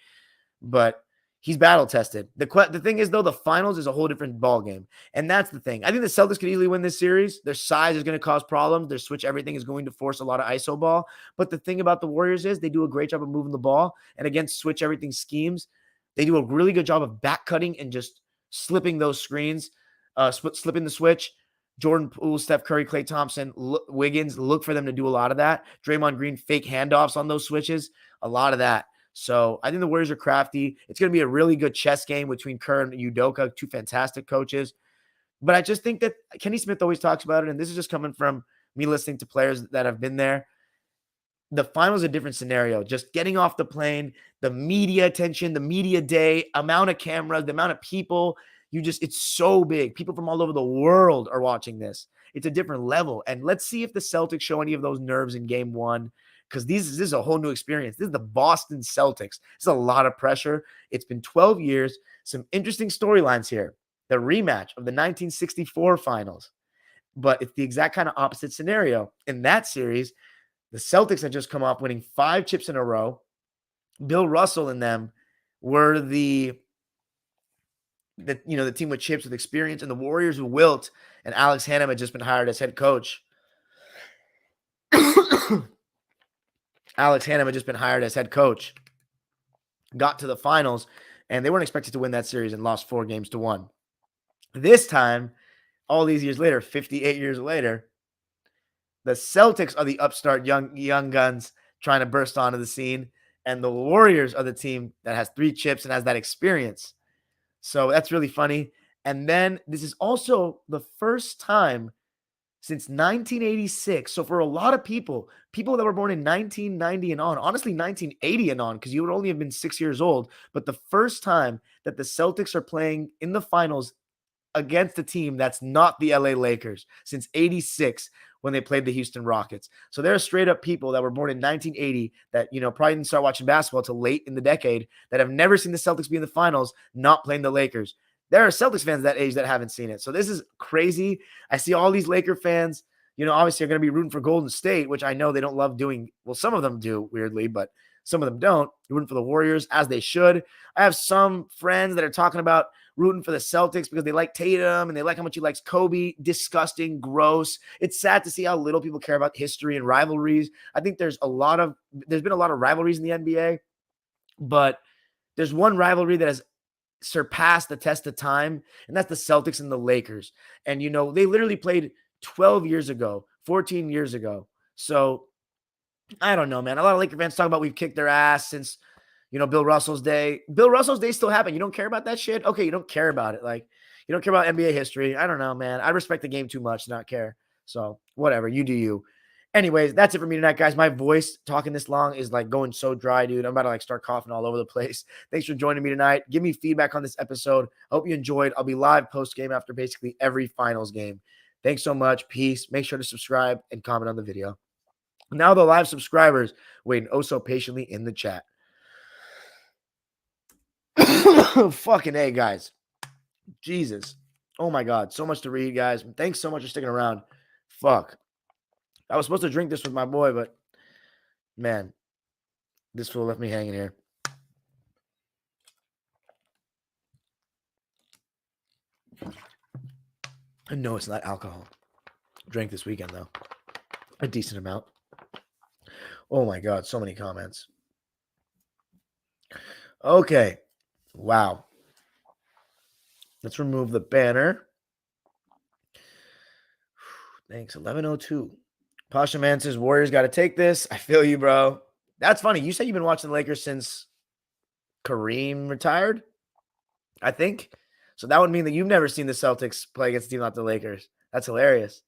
But he's battle tested. The thing is, though, the finals is a whole different ball game. And that's the thing. I think the Celtics could easily win this series. Their size is going to cause problems. Their switch everything is going to force a lot of ISO ball. But the thing about the Warriors is they do a great job of moving the ball. And against switch everything schemes, they do a really good job of back cutting and just slipping those screens, slipping the switch, Jordan Poole, Steph Curry, Klay Thompson, Wiggins, look for them to do a lot of that. Draymond Green, fake handoffs on those switches, a lot of that. So I think the Warriors are crafty. It's going to be a really good chess game between Kerr and Udoka, two fantastic coaches. But I just think that Kenny Smith always talks about it, and this is just coming from me listening to players that have been there. The finals is a different scenario. Just getting off the plane, the media attention, the media day, amount of cameras, the amount of people, it's so big. People from all over the world are watching this. It's a different level. And let's see if the Celtics show any of those nerves in game one, because this is a whole new experience. This is the Boston Celtics. It's a lot of pressure. It's been 12 years. Some interesting storylines here. The rematch of the 1964 finals. But it's the exact kind of opposite scenario. In that series, the Celtics had just come off winning 5 chips in a row. Bill Russell and them were the team with chips with experience, and the Warriors who wilt, and Alex Hannum had just been hired as head coach. Alex Hannum had just been hired as head coach. Got to the finals, and they weren't expected to win that series and lost 4-1. This time, all these years later, 58 years later, the Celtics are the upstart young guns trying to burst onto the scene, and the Warriors are the team that has 3 chips and has that experience. So that's really funny. And then this is also the first time since 1986. So for a lot of people that were born in 1990 and on, honestly 1980 and on, because you would only have been 6 years old, but the first time that the Celtics are playing in the finals against a team that's not the LA Lakers since 86 when they played the Houston Rockets. So there are straight up people that were born in 1980 that, probably didn't start watching basketball till late in the decade that have never seen the Celtics be in the finals, not playing the Lakers. There are Celtics fans that age that haven't seen it. So this is crazy. I see all these Laker fans, obviously are going to be rooting for Golden State, which I know they don't love doing. Well, some of them do, weirdly, but some of them don't. They're rooting for the Warriors, as they should. I have some friends that are talking about rooting for the Celtics because they like Tatum and they like how much he likes Kobe. Disgusting, gross. It's sad to see how little people care about history and rivalries. I think there's been a lot of rivalries in the NBA, but there's one rivalry that has surpassed the test of time, and that's the Celtics and the Lakers. And, they literally played 12 years ago, 14 years ago. So I don't know, man. A lot of Laker fans talk about we've kicked their ass since, Bill Russell's day. Bill Russell's day still happened. You don't care about that shit? Okay, you don't care about it. Like, you don't care about NBA history. I don't know, man. I respect the game too much to not care. So whatever, you do you. Anyways, that's it for me tonight, guys. My voice talking this long is like going so dry, dude. I'm about to start coughing all over the place. Thanks for joining me tonight. Give me feedback on this episode. I hope you enjoyed. I'll be live post-game after basically every finals game. Thanks so much. Peace. Make sure to subscribe and comment on the video. Now the live subscribers waiting oh so patiently in the chat. Fucking A, guys. Jesus. Oh my God. So much to read, guys. Thanks so much for sticking around. Fuck. I was supposed to drink this with my boy, but man, this fool left me hanging here. I know it's not alcohol. Drank this weekend, though. A decent amount. Oh my God, so many comments. Okay. Wow. Let's remove the banner. Thanks. 11:02. Pasha Man says, Warriors got to take this. I feel you, bro. That's funny. You said you've been watching the Lakers since Kareem retired, I think. So that would mean that you've never seen the Celtics play against a team like the Lakers. That's hilarious.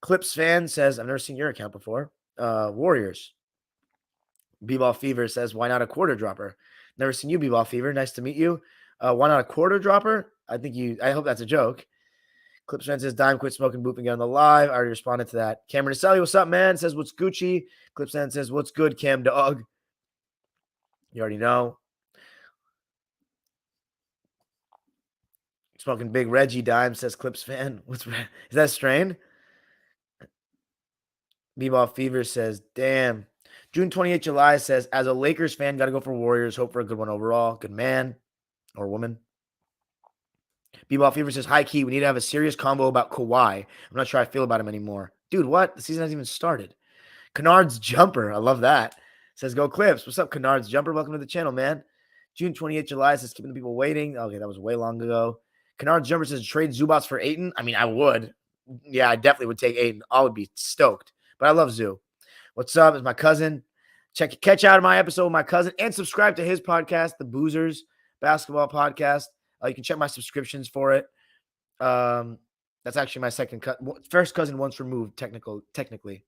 Clips fan says, I've never seen your account before. Warriors. B-Ball Fever says, why not a quarter dropper? Never seen you, B-Ball Fever. Nice to meet you. Why not a quarter dropper? I hope that's a joke. Clips fan says, Dime, quit smoking, boop, and get on the live. I already responded to that. Cameron Naselli, what's up, man? Says, what's Gucci? Clips fan says, what's good, Cam Dog? You already know. Smoking Big Reggie Dime, says Clips fan. Is that a strain? B-Ball Fever says, damn. June 28th, July says, as a Lakers fan, got to go for Warriors. Hope for a good one overall. Good man or woman. B-Ball Fever says, high key, we need to have a serious combo about Kawhi. I'm not sure I feel about him anymore. Dude, what? The season hasn't even started. Kennard's Jumper. I love that. Says, go Clips. What's up, Kennard's Jumper? Welcome to the channel, man. June 28th, July says, keeping the people waiting. Okay, that was way long ago. Kennard's Jumper says, trade Zubats for Ayton. I mean, I would. Yeah, I definitely would take Aiden. I would be stoked. But I love Zoo. What's up? It's my cousin. Catch out of my episode with my cousin and subscribe to his podcast, the Boozers Basketball Podcast. You can check my subscriptions for it. That's actually my first cousin once removed, technically.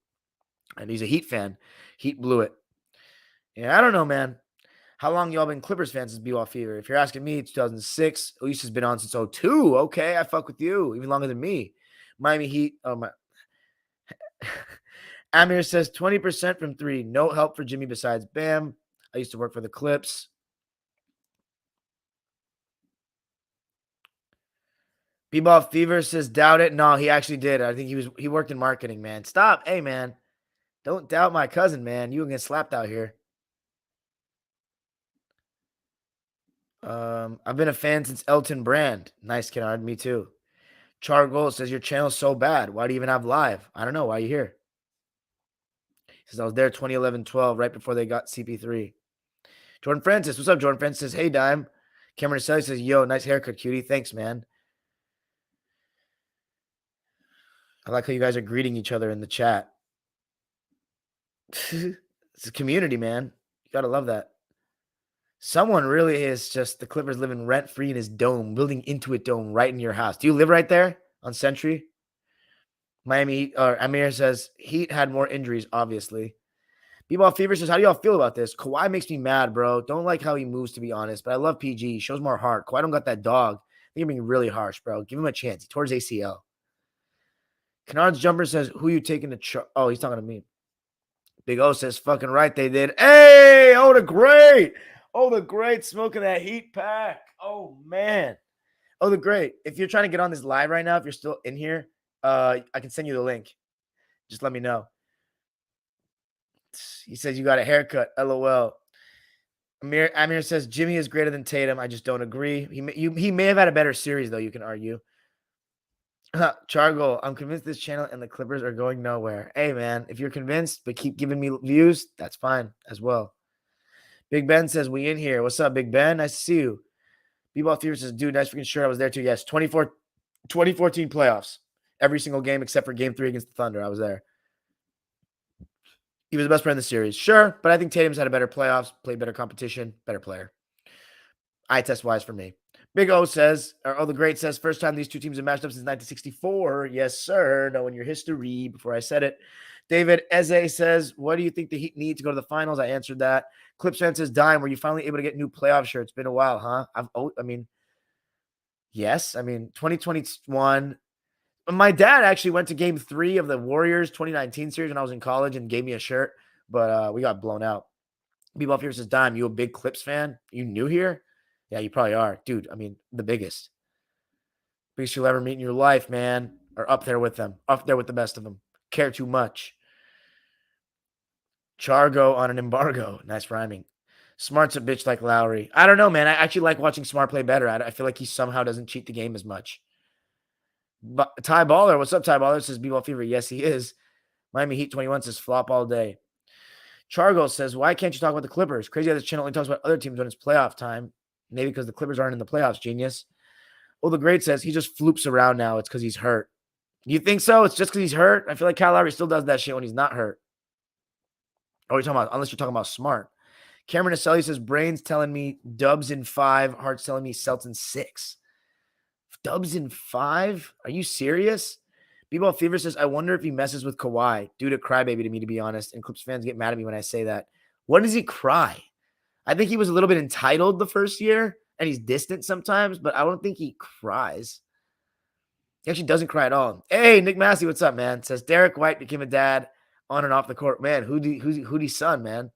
And he's a Heat fan. Heat blew it. Yeah, I don't know, man. How long y'all been Clippers fans since B-Ball Fever? If you're asking me, 2006. Elise has been on since 02. Okay, I fuck with you. Even longer than me. Miami Heat. Oh, my. Amir says 20% from 3. No help for Jimmy besides Bam. I used to work for the Clips. B-Ball Fever says doubt it. No, he actually did. I think he worked in marketing, man. Stop. Hey, man. Don't doubt my cousin, man. You can get slapped out here. I've been a fan since Elton Brand. Nice, Kennard. Me too. Char Gold says your channel's so bad. Why do you even have live? I don't know. Why are you here? He says I was there 2011-12, right before they got CP3. Jordan Francis. What's up, Jordan Francis? Says, hey, Dime. Cameron Selly says, yo, nice haircut, cutie. Thanks, man. I like how you guys are greeting each other in the chat. It's a community, man. You got to love that. Someone really is just the Clippers living rent-free in his dome, building Intuit Dome right in your house. Do you live right there on Century? Miami Heat, or Amir says, Heat had more injuries, obviously. B-Ball Fever says, how do y'all feel about this? Kawhi makes me mad, bro. Don't like how he moves, to be honest, but I love PG. He shows more heart. Kawhi don't got that dog. I think you're being really harsh, bro. Give him a chance. He tore his ACL. Kennard's Jumper says, who you taking to Oh, he's talking to me. Big O says, fucking right, they did. Hey, oh, the great. Oh, the great, smoking that Heat pack. Oh, man. Oh, the great. If you're trying to get on this live right now, if you're still in here, I can send you the link. Just let me know. He says you got a haircut. LOL. Amir says Jimmy is greater than Tatum. I just don't agree. He may have had a better series, though, you can argue. Chargo, I'm convinced this channel and the Clippers are going nowhere. Hey, man, if you're convinced but keep giving me views, that's fine as well. Big Ben says, we in here. What's up, Big Ben? Nice to see you. B-Ball Fever says, dude, nice freaking shirt. I was there too. Yes, 2014 playoffs. Every single game except for game 3 against the Thunder. I was there. He was the best player in the series. Sure, but I think Tatum's had a better playoffs, played better competition, better player. Eye test-wise for me. Big O says, the great says, first time these two teams have matched up since 1964. Yes, sir. Knowing your history before I said it. David Eze says, what do you think the Heat need to go to the finals? I answered that. Clips fan says, Dime, were you finally able to get new playoff shirts? Been a while, huh? Yes. 2021. My dad actually went to game 3 of the Warriors 2019 series when I was in college and gave me a shirt, but we got blown out. B-Ball Fever says, Dime, you a big Clips fan? You new here? Yeah, you probably are. Dude, the biggest. Biggest you'll ever meet in your life, man. Or up there with them. Up there with the best of them. Care too much. Chargo on an embargo. Nice rhyming. Smart's a bitch like Lowry. I don't know, man. I actually like watching Smart play better. I feel like he somehow doesn't cheat the game as much. But Ty Baller, what's up, Ty Baller? Says B-Ball Fever. Yes, he is. Miami Heat 21 says flop all day. Chargo says, why can't you talk about the Clippers? Crazy how this channel only talks about other teams when it's playoff time. Maybe because the Clippers aren't in the playoffs, genius. Well, the great says he just floops around now. It's because he's hurt. You think so? It's just because he's hurt? I feel like Kyle Lowry still does that shit when he's not hurt. Oh, you're talking about, unless you're talking about Smart. Cameron Aselli says, brains telling me Dubs in 5, hearts telling me Celts in 6. Dubs in 5? Are you serious? B-Ball Fever says, I wonder if he messes with Kawhi. Dude, a crybaby to me, to be honest. And Clips fans get mad at me when I say that. What does he cry? I think he was a little bit entitled the first year, and he's distant sometimes, but I don't think he cries. He actually doesn't cry at all. Hey, Nick Massey, what's up, man? Says Derek White became a dad on and off the court. Man, who's son, man?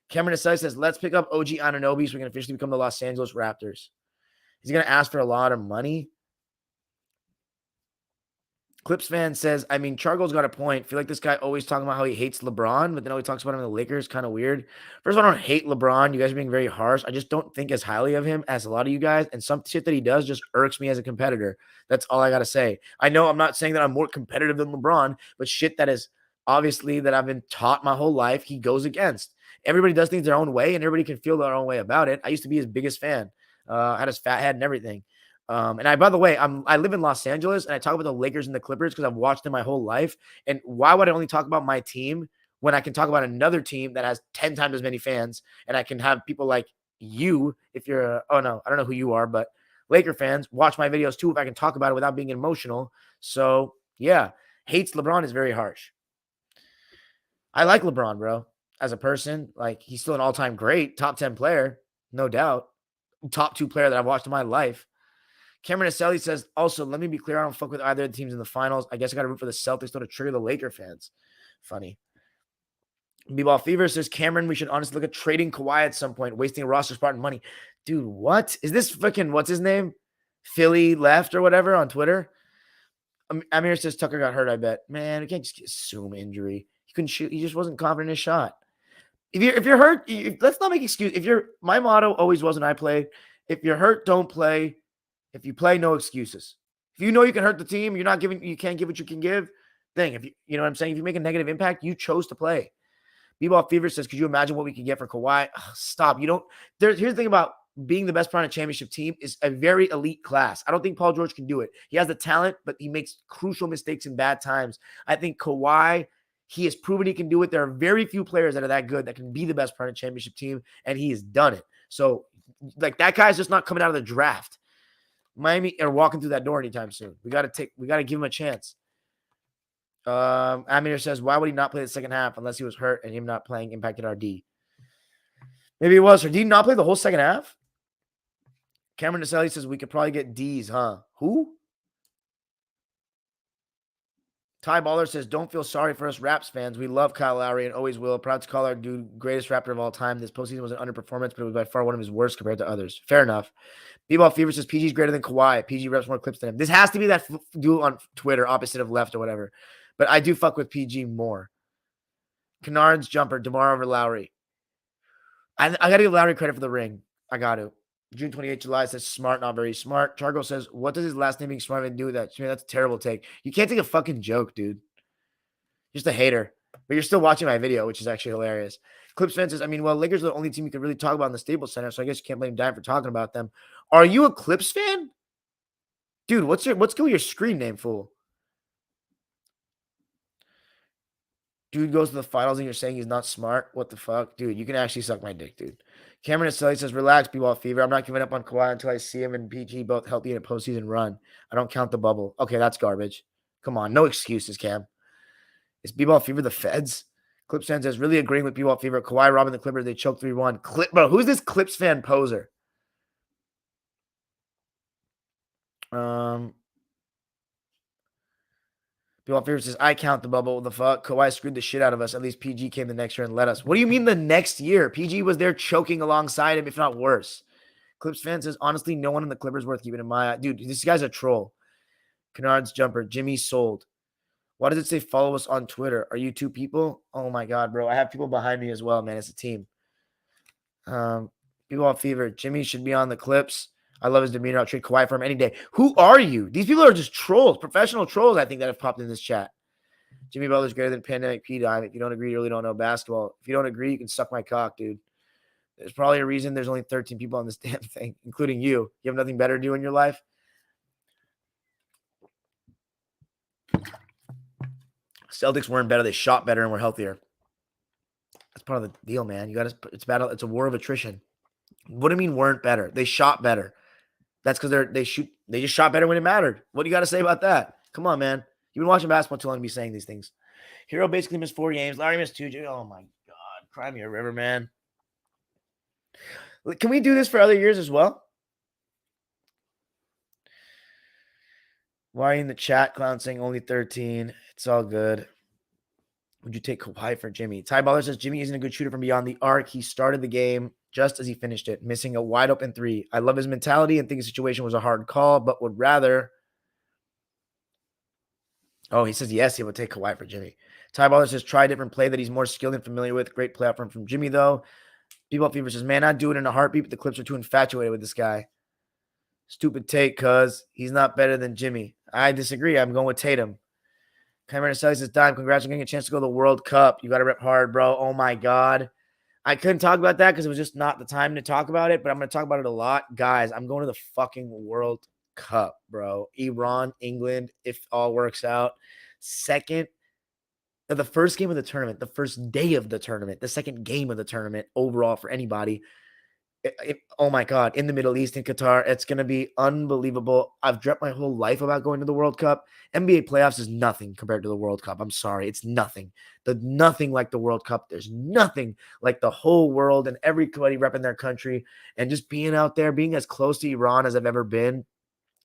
Cameron Asai says, let's pick up OG Anunoby so we can officially become the Los Angeles Raptors. Is he going to ask for a lot of money? Clips fan says, Chargo's got a point. I feel like this guy always talking about how he hates LeBron, but then always talks about him in the Lakers. Kind of weird. First of all, I don't hate LeBron. You guys are being very harsh. I just don't think as highly of him as a lot of you guys. And some shit that he does just irks me as a competitor. That's all I got to say. I know I'm not saying that I'm more competitive than LeBron, but shit that is obviously that I've been taught my whole life, he goes against. Everybody does things their own way, and everybody can feel their own way about it. I used to be his biggest fan. I had his fat head and everything. And by the way, I live in Los Angeles, and I talk about the Lakers and the Clippers because I've watched them my whole life. And why would I only talk about my team when I can talk about another team that has 10 times as many fans, and I can have people like you, if you're, oh no, I don't know who you are, but Laker fans, watch my videos too if I can talk about it without being emotional. So yeah, hates LeBron is very harsh. I like LeBron, bro, as a person. Like, he's still an all-time great, top 10 player, no doubt. Top 2 player that I've watched in my life. Cameron Aselli says, also, let me be clear, I don't fuck with either of the teams in the finals. I guess I got to root for the Celtics though to trigger the Laker fans. Funny. B-Ball Fever says, Cameron, we should honestly look at trading Kawhi at some point, wasting a roster spot and money. Dude, what? Is this fucking, what's his name? Philly left or whatever on Twitter? Amir says, Tucker got hurt, I bet. Man, we can't just assume injury. He couldn't shoot. He just wasn't confident in his shot. If you're hurt, let's not make excuse. My motto always was when I played, if you're hurt, don't play. If you play, no excuses. If you know you can hurt the team, you can't give what you can give. If you know what I'm saying? If you make a negative impact, you chose to play. B-Ball Fever says, could you imagine what we could get for Kawhi? Ugh, stop. Here's the thing about being the best player on a championship team is a very elite class. I don't think Paul George can do it. He has the talent, but he makes crucial mistakes in bad times. I think Kawhi, he has proven he can do it. There are very few players that are that good that can be the best player on a championship team, and he has done it. So, like, that guy's just not coming out of the draft. Miami are walking through that door anytime soon. We got to give him a chance. Amir says, why would he not play the second half unless he was hurt and him not playing impacted our D? Maybe it was. Or did he not play the whole second half? Cameron Naselli says, we could probably get D's, huh? Who? Ty Baller says, don't feel sorry for us Raps fans. We love Kyle Lowry and always will. Proud to call our dude greatest Raptor of all time. This postseason was an underperformance, but it was by far one of his worst compared to others. Fair enough. B-Ball Fever says, PG's greater than Kawhi. PG reps more clips than him. This has to be that dude on Twitter, opposite of left or whatever. But I do fuck with PG more. Kennard's jumper, DeMar over Lowry. I got to give Lowry credit for the ring. I got to. June 28th, July says, smart, not very smart. Chargo says, what does his last name being smart have to do with that? That's a terrible take. You can't take a fucking joke, dude. You're just a hater. But you're still watching my video, which is actually hilarious. Clips fan says, Lakers are the only team you can really talk about in the Staples Center, so I guess you can't blame Dime for talking about them. Are you a Clips fan? Dude, what's good with your screen name, fool? Dude goes to the finals and you're saying he's not smart? What the fuck? Dude, you can actually suck my dick, dude. Cameron Aselli says, relax, B-Ball Fever. I'm not giving up on Kawhi until I see him and PG both healthy in a postseason run. I don't count the bubble. Okay, that's garbage. Come on, no excuses, Cam. Is B-Ball Fever the feds? Clips fan says, really agreeing with B-Ball Fever. Kawhi robbing the Clippers. They choked 3-1. Bro, who's this Clips fan poser? B-Ball Fever says, I count the bubble. What the fuck? Kawhi screwed the shit out of us. At least PG came the next year and led us. What do you mean the next year? PG was there choking alongside him, if not worse. Clips fan says, honestly, no one in the Clippers worth keeping in my eye. Dude, this guy's a troll. Kennard's jumper. Jimmy sold. Why does it say follow us on Twitter? Are you two people? Oh my God, bro. I have people behind me as well, man. It's a team. B-Ball Fever. Jimmy should be on the Clips. I love his demeanor. I'll trade Kawhi for him any day. Who are you? These people are just trolls, professional trolls, I think, that have popped in this chat. Jimmy Butler's greater than Pandemic P-Dime. If you don't agree, you really don't know basketball. If you don't agree, you can suck my cock, dude. There's probably a reason there's only 13 people on this damn thing, including you. You have nothing better to do in your life? Celtics weren't better. They shot better and were healthier. That's part of the deal, man. It's battle. It's a war of attrition. What do you mean weren't better? They shot better. That's because they just shot better when it mattered. What do you got to say about that? Come on, man. You've been watching basketball too long to be saying these things. Hero basically missed 4 games. Larry missed 2. Oh my God. Cry me a river, man. Can we do this for other years as well? Why are you in the chat, Clown, saying only 13? It's all good. Would you take Kawhi for Jimmy? Ty Baller says Jimmy isn't a good shooter from beyond the arc. He started the game just as he finished it, missing a wide open 3. I love his mentality and think his situation was a hard call, but would rather. Oh, he says yes, he would take Kawhi for Jimmy. Ty Baller says try a different play that he's more skilled and familiar with. Great play out from Jimmy, though. B-Ball Fever says, man, I'd do it in a heartbeat, but the Clips are too infatuated with this guy. Stupid take, cuz he's not better than Jimmy. I disagree. I'm going with Tatum. Cameron says, Dime, congrats on getting a chance to go to the World Cup. You got to rep hard, bro. Oh, my God. I couldn't talk about that because it was just not the time to talk about it, but I'm going to talk about it a lot. Guys, I'm going to the fucking World Cup, bro. Iran, England, if all works out. Second, the first game of the tournament, the first day of the tournament, the second game of the tournament overall for anybody. Oh my God, in the Middle East, in Qatar, it's going to be unbelievable. I've dreamt my whole life about going to the World Cup. NBA playoffs is nothing compared to the World Cup. I'm sorry. It's nothing. Nothing like the World Cup. There's nothing like the whole world and everybody repping their country and just being out there, being as close to Iran as I've ever been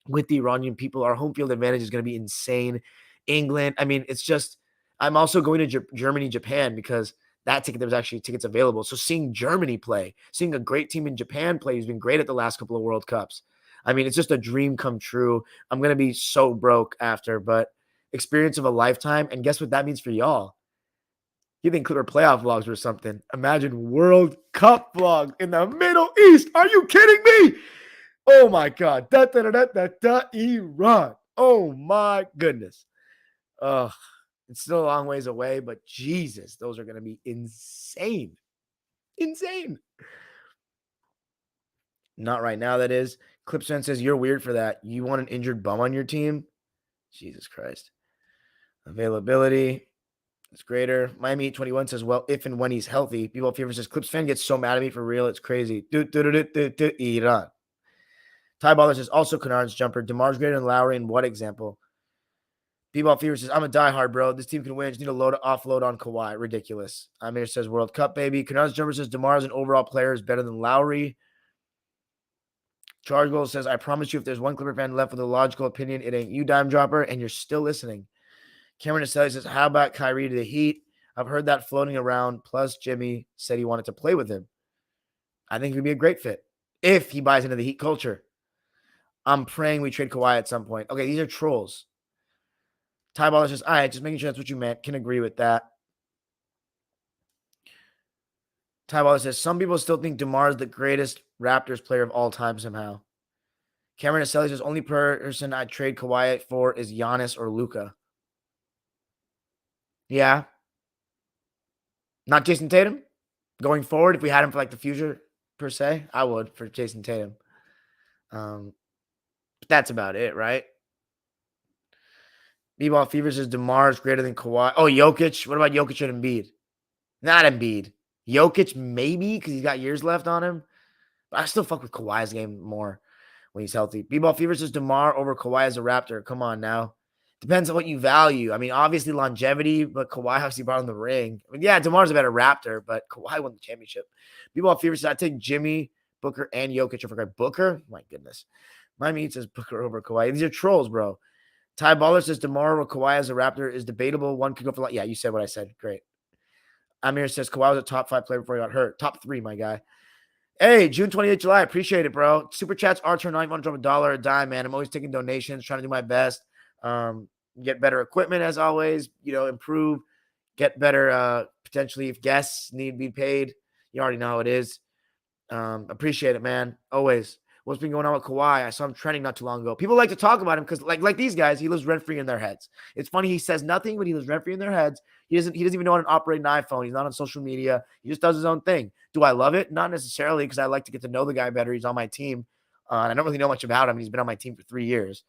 with the Iranian people. Our home field advantage is going to be insane. England, I mean, it's just, I'm also going to Germany, Japan, because that ticket, there was actually tickets available. So seeing Germany play, seeing a great team in Japan play who's been great at the last couple of World Cups. I mean, it's just a dream come true. I'm going to be so broke after, but experience of a lifetime. And guess what that means for y'all? You think Clipper playoff vlogs or something. Imagine World Cup vlog in the Middle East. Are you kidding me? Oh my God. Iran. Oh my goodness. It's still a long ways away, but Jesus, those are going to be insane. Insane. Not right now, that is. Clipson says, you're weird for that. You want an injured bum on your team? Jesus Christ. Availability is greater. Miami 21 says, well, if and when he's healthy. People Fever says, Clips fan gets so mad at me for real. It's crazy. Iran. Ty Baller says, also Kennard's jumper. DeMar's greater than Lowry in what example? B-Ball Fever says, I'm a diehard, bro. This team can win. Just need to offload on Kawhi. Ridiculous. Amir says, World Cup, baby. Kennard's jumper says, DeMar as an overall player is better than Lowry. Charge Goal says, I promise you, if there's one Clipper fan left with a logical opinion, it ain't you, Dime Dropper, and you're still listening. Cameron Naselli says, how about Kyrie to the Heat? I've heard that floating around. Plus, Jimmy said he wanted to play with him. I think it would be a great fit if he buys into the Heat culture. I'm praying we trade Kawhi at some point. Okay, these are trolls. Ty Baller says, all right, just making sure that's what you meant. Can agree with that. Ty Baller says, some people still think DeMar is the greatest Raptors player of all time somehow. Cameron Naselli says, only person I'd trade Kawhi for is Giannis or Luka. Yeah. Not Jason Tatum? Going forward, if we had him for like the future, per se, I would for Jason Tatum. But that's about it, right? B-Ball Fever says DeMar is greater than Kawhi. Oh, Jokic. What about Jokic and Embiid? Not Embiid. Jokic, maybe, because he's got years left on him. But I still fuck with Kawhi's game more when he's healthy. B-Ball Fever says DeMar over Kawhi as a Raptor. Come on now. Depends on what you value. I mean, obviously longevity, but Kawhi obviously brought him the ring. I mean, yeah, DeMar's a better Raptor, but Kawhi won the championship. B-Ball Fever says, I'd take Jimmy, Booker, and Jokic over Booker? My goodness. My meat says Booker over Kawhi. These are trolls, bro. Ty Baller says DeMar or Kawhi as a Raptor is debatable. One could go for yeah, you said what I said. Great. Amir says Kawhi was a top 5 player before he got hurt. Top 3, my guy. Hey, June 28th, July. Appreciate it, bro. Super chats are turned on. You want to drop $1 a dime, man. I'm always taking donations, trying to do my best. Get better equipment as always, improve, get better, potentially if guests need to be paid. You already know how it is. Appreciate it, man. Always. What's been going on with Kawhi? I saw him trending not too long ago. People like to talk about him because like these guys, he lives rent-free in their heads. It's funny. He says nothing, but he lives rent-free in their heads. He doesn't even know how to operate an iPhone. He's not on social media. He just does his own thing. Do I love it? Not necessarily, because I like to get to know the guy better. He's on my team. And I don't really know much about him. He's been on my team for 3 years.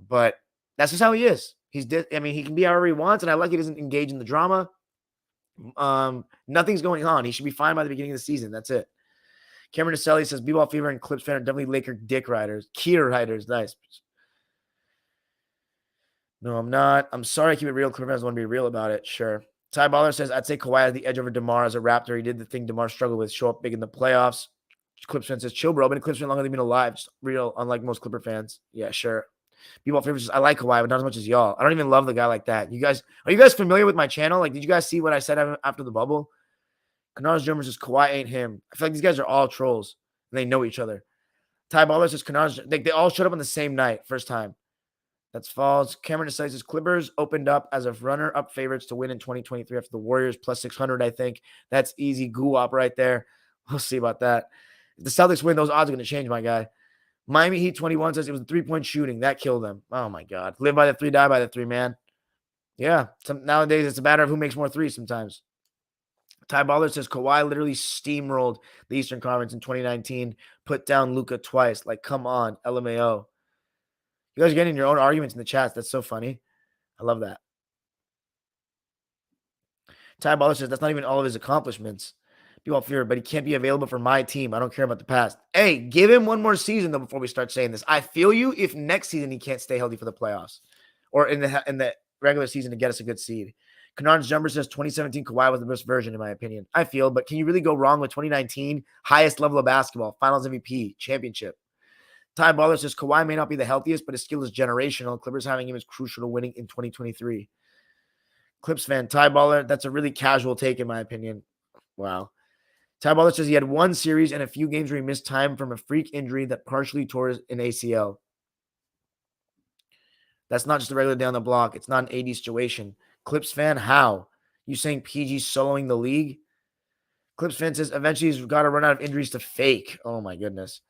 But that's just how he is. He can be however he wants, and I like he doesn't engage in the drama. Nothing's going on. He should be fine by the beginning of the season. That's it. Cameron Naselli says, B-Ball Fever and Clips fan are definitely Laker dick riders. Kier riders. Nice. No, I'm not. I'm sorry I keep it real. Clip fans want to be real about it. Sure. Ty Baller says, I'd say Kawhi has the edge over DeMar as a Raptor. He did the thing DeMar struggled with, show up big in the playoffs. Clips fan says, chill, bro. Been a Clips fan longer than been alive. Just real, unlike most Clipper fans. Yeah, sure. B-Ball Fever says, I like Kawhi, but not as much as y'all. I don't even love the guy like that. Are you guys familiar with my channel? Like, did you guys see what I said after the bubble? Kennard's German says, Kawhi ain't him. I feel like these guys are all trolls. They know each other. Ty Baller says Kennard's. They all showed up on the same night, first time. That's false. Cameron says Clippers opened up as a runner-up favorites to win in 2023 after the Warriors plus 600, I think. That's easy goo-up right there. We'll see about that. If the Celtics win, those odds are going to change, my guy. Miami Heat 21 says it was a 3-point shooting. That killed them. Oh, my God. Live by the 3, die by the 3, man. Yeah. Nowadays, it's a matter of who makes more threes sometimes. Ty Baller says Kawhi literally steamrolled the Eastern Conference in 2019, put down Luka twice. Like, come on, LMAO. You guys are getting your own arguments in the chats. That's so funny. I love that. Ty Baller says that's not even all of his accomplishments. Be all fear, but he can't be available for my team. I don't care about the past. Hey, give him one more season though before we start saying this. I feel you if next season he can't stay healthy for the playoffs or in the regular season to get us a good seed. Kennard's Jumper says 2017 Kawhi was the best version in my opinion. I feel, but can you really go wrong with 2019 highest level of basketball, Finals MVP, championship? Ty Baller says Kawhi may not be the healthiest, but his skill is generational. Clippers having him is crucial to winning in 2023. Clips fan, Ty Baller, that's a really casual take in my opinion. Wow. Ty Baller says he had one series and a few games where he missed time from a freak injury that partially tore an ACL. That's not just a regular day on the block. It's not an AD situation. Clips fan, how? You saying PG's soloing the league? Clips fan says eventually he's got to run out of injuries to fake. Oh my goodness.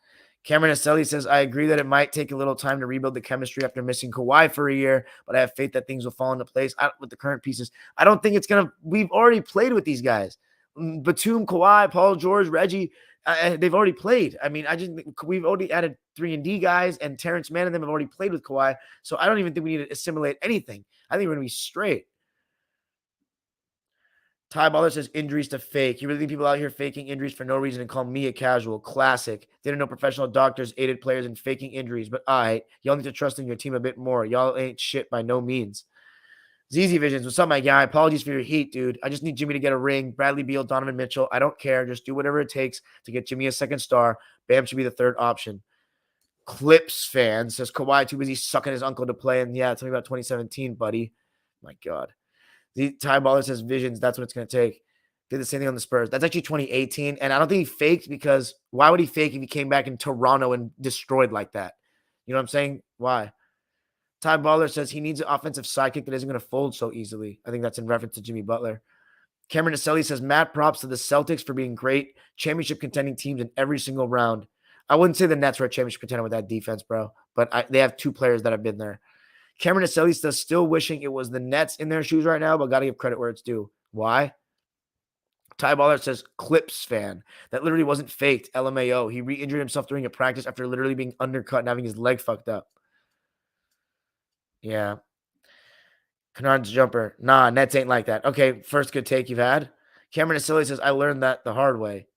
Cameron Aselli says, I agree that it might take a little time to rebuild the chemistry after missing Kawhi for a year, but I have faith that things will fall into place with the current pieces. I don't think it's going to – we've already played with these guys. Batum, Kawhi, Paul George, Reggie, they've already played. I mean, we've already added 3-and-D guys, and Terrence Mann and them have already played with Kawhi, so I don't even think we need to assimilate anything. I think we're going to be straight. Ty Baller says injuries to fake. You really think people out here faking injuries for no reason and call me a casual? Classic. Didn't know professional doctors aided players in faking injuries, but y'all need to trust in your team a bit more. Y'all ain't shit by no means. ZZ Visions, what's up, my guy? Apologies for your heat, dude. I just need Jimmy to get a ring. Bradley Beal, Donovan Mitchell. I don't care. Just do whatever it takes to get Jimmy a second star. Bam should be the third option. Clips fan says Kawhi too busy sucking his uncle to play. And yeah, tell me about 2017, buddy. My God. The Ty Baller says visions. That's what it's going to take. Did the same thing on the Spurs. That's actually 2018. And I don't think he faked because why would he fake if he came back in Toronto and destroyed like that? You know what I'm saying? Why? Ty Baller says he needs an offensive sidekick that isn't going to fold so easily. I think that's in reference to Jimmy Butler. Cameron Aselli says, Matt, props to the Celtics for being great championship contending teams in every single round. I wouldn't say the Nets were a championship contender with that defense, bro. But they have two players that have been there. Cameron Aselli says, still wishing it was the Nets in their shoes right now, but got to give credit where it's due. Why? Ty Baller says, Clips fan. That literally wasn't faked. LMAO. He re-injured himself during a practice after literally being undercut and having his leg fucked up. Yeah. Kennard's Jumper. Nah, Nets ain't like that. Okay, first good take you've had. Cameron Aselli says, I learned that the hard way.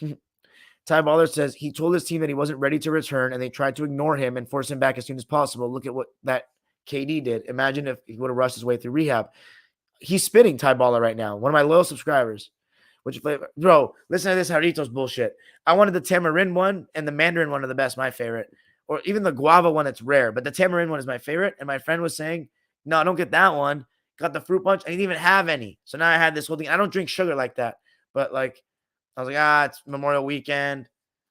Ty Baller says, he told his team that he wasn't ready to return, and they tried to ignore him and force him back as soon as possible. Look at what that KD did. Imagine if he would have rushed his way through rehab. He's spitting Ty Baller right now. One of my loyal subscribers. Which flavor? Bro, listen to this Jarritos bullshit. I wanted the tamarind one and the mandarin one are the best, my favorite. Or even the guava one, it's rare. But the tamarind one is my favorite. And my friend was saying, no, I don't get that one. Got the fruit punch. I didn't even have any. So now I had this whole thing. I don't drink sugar like that. But like, I was like, it's Memorial Weekend.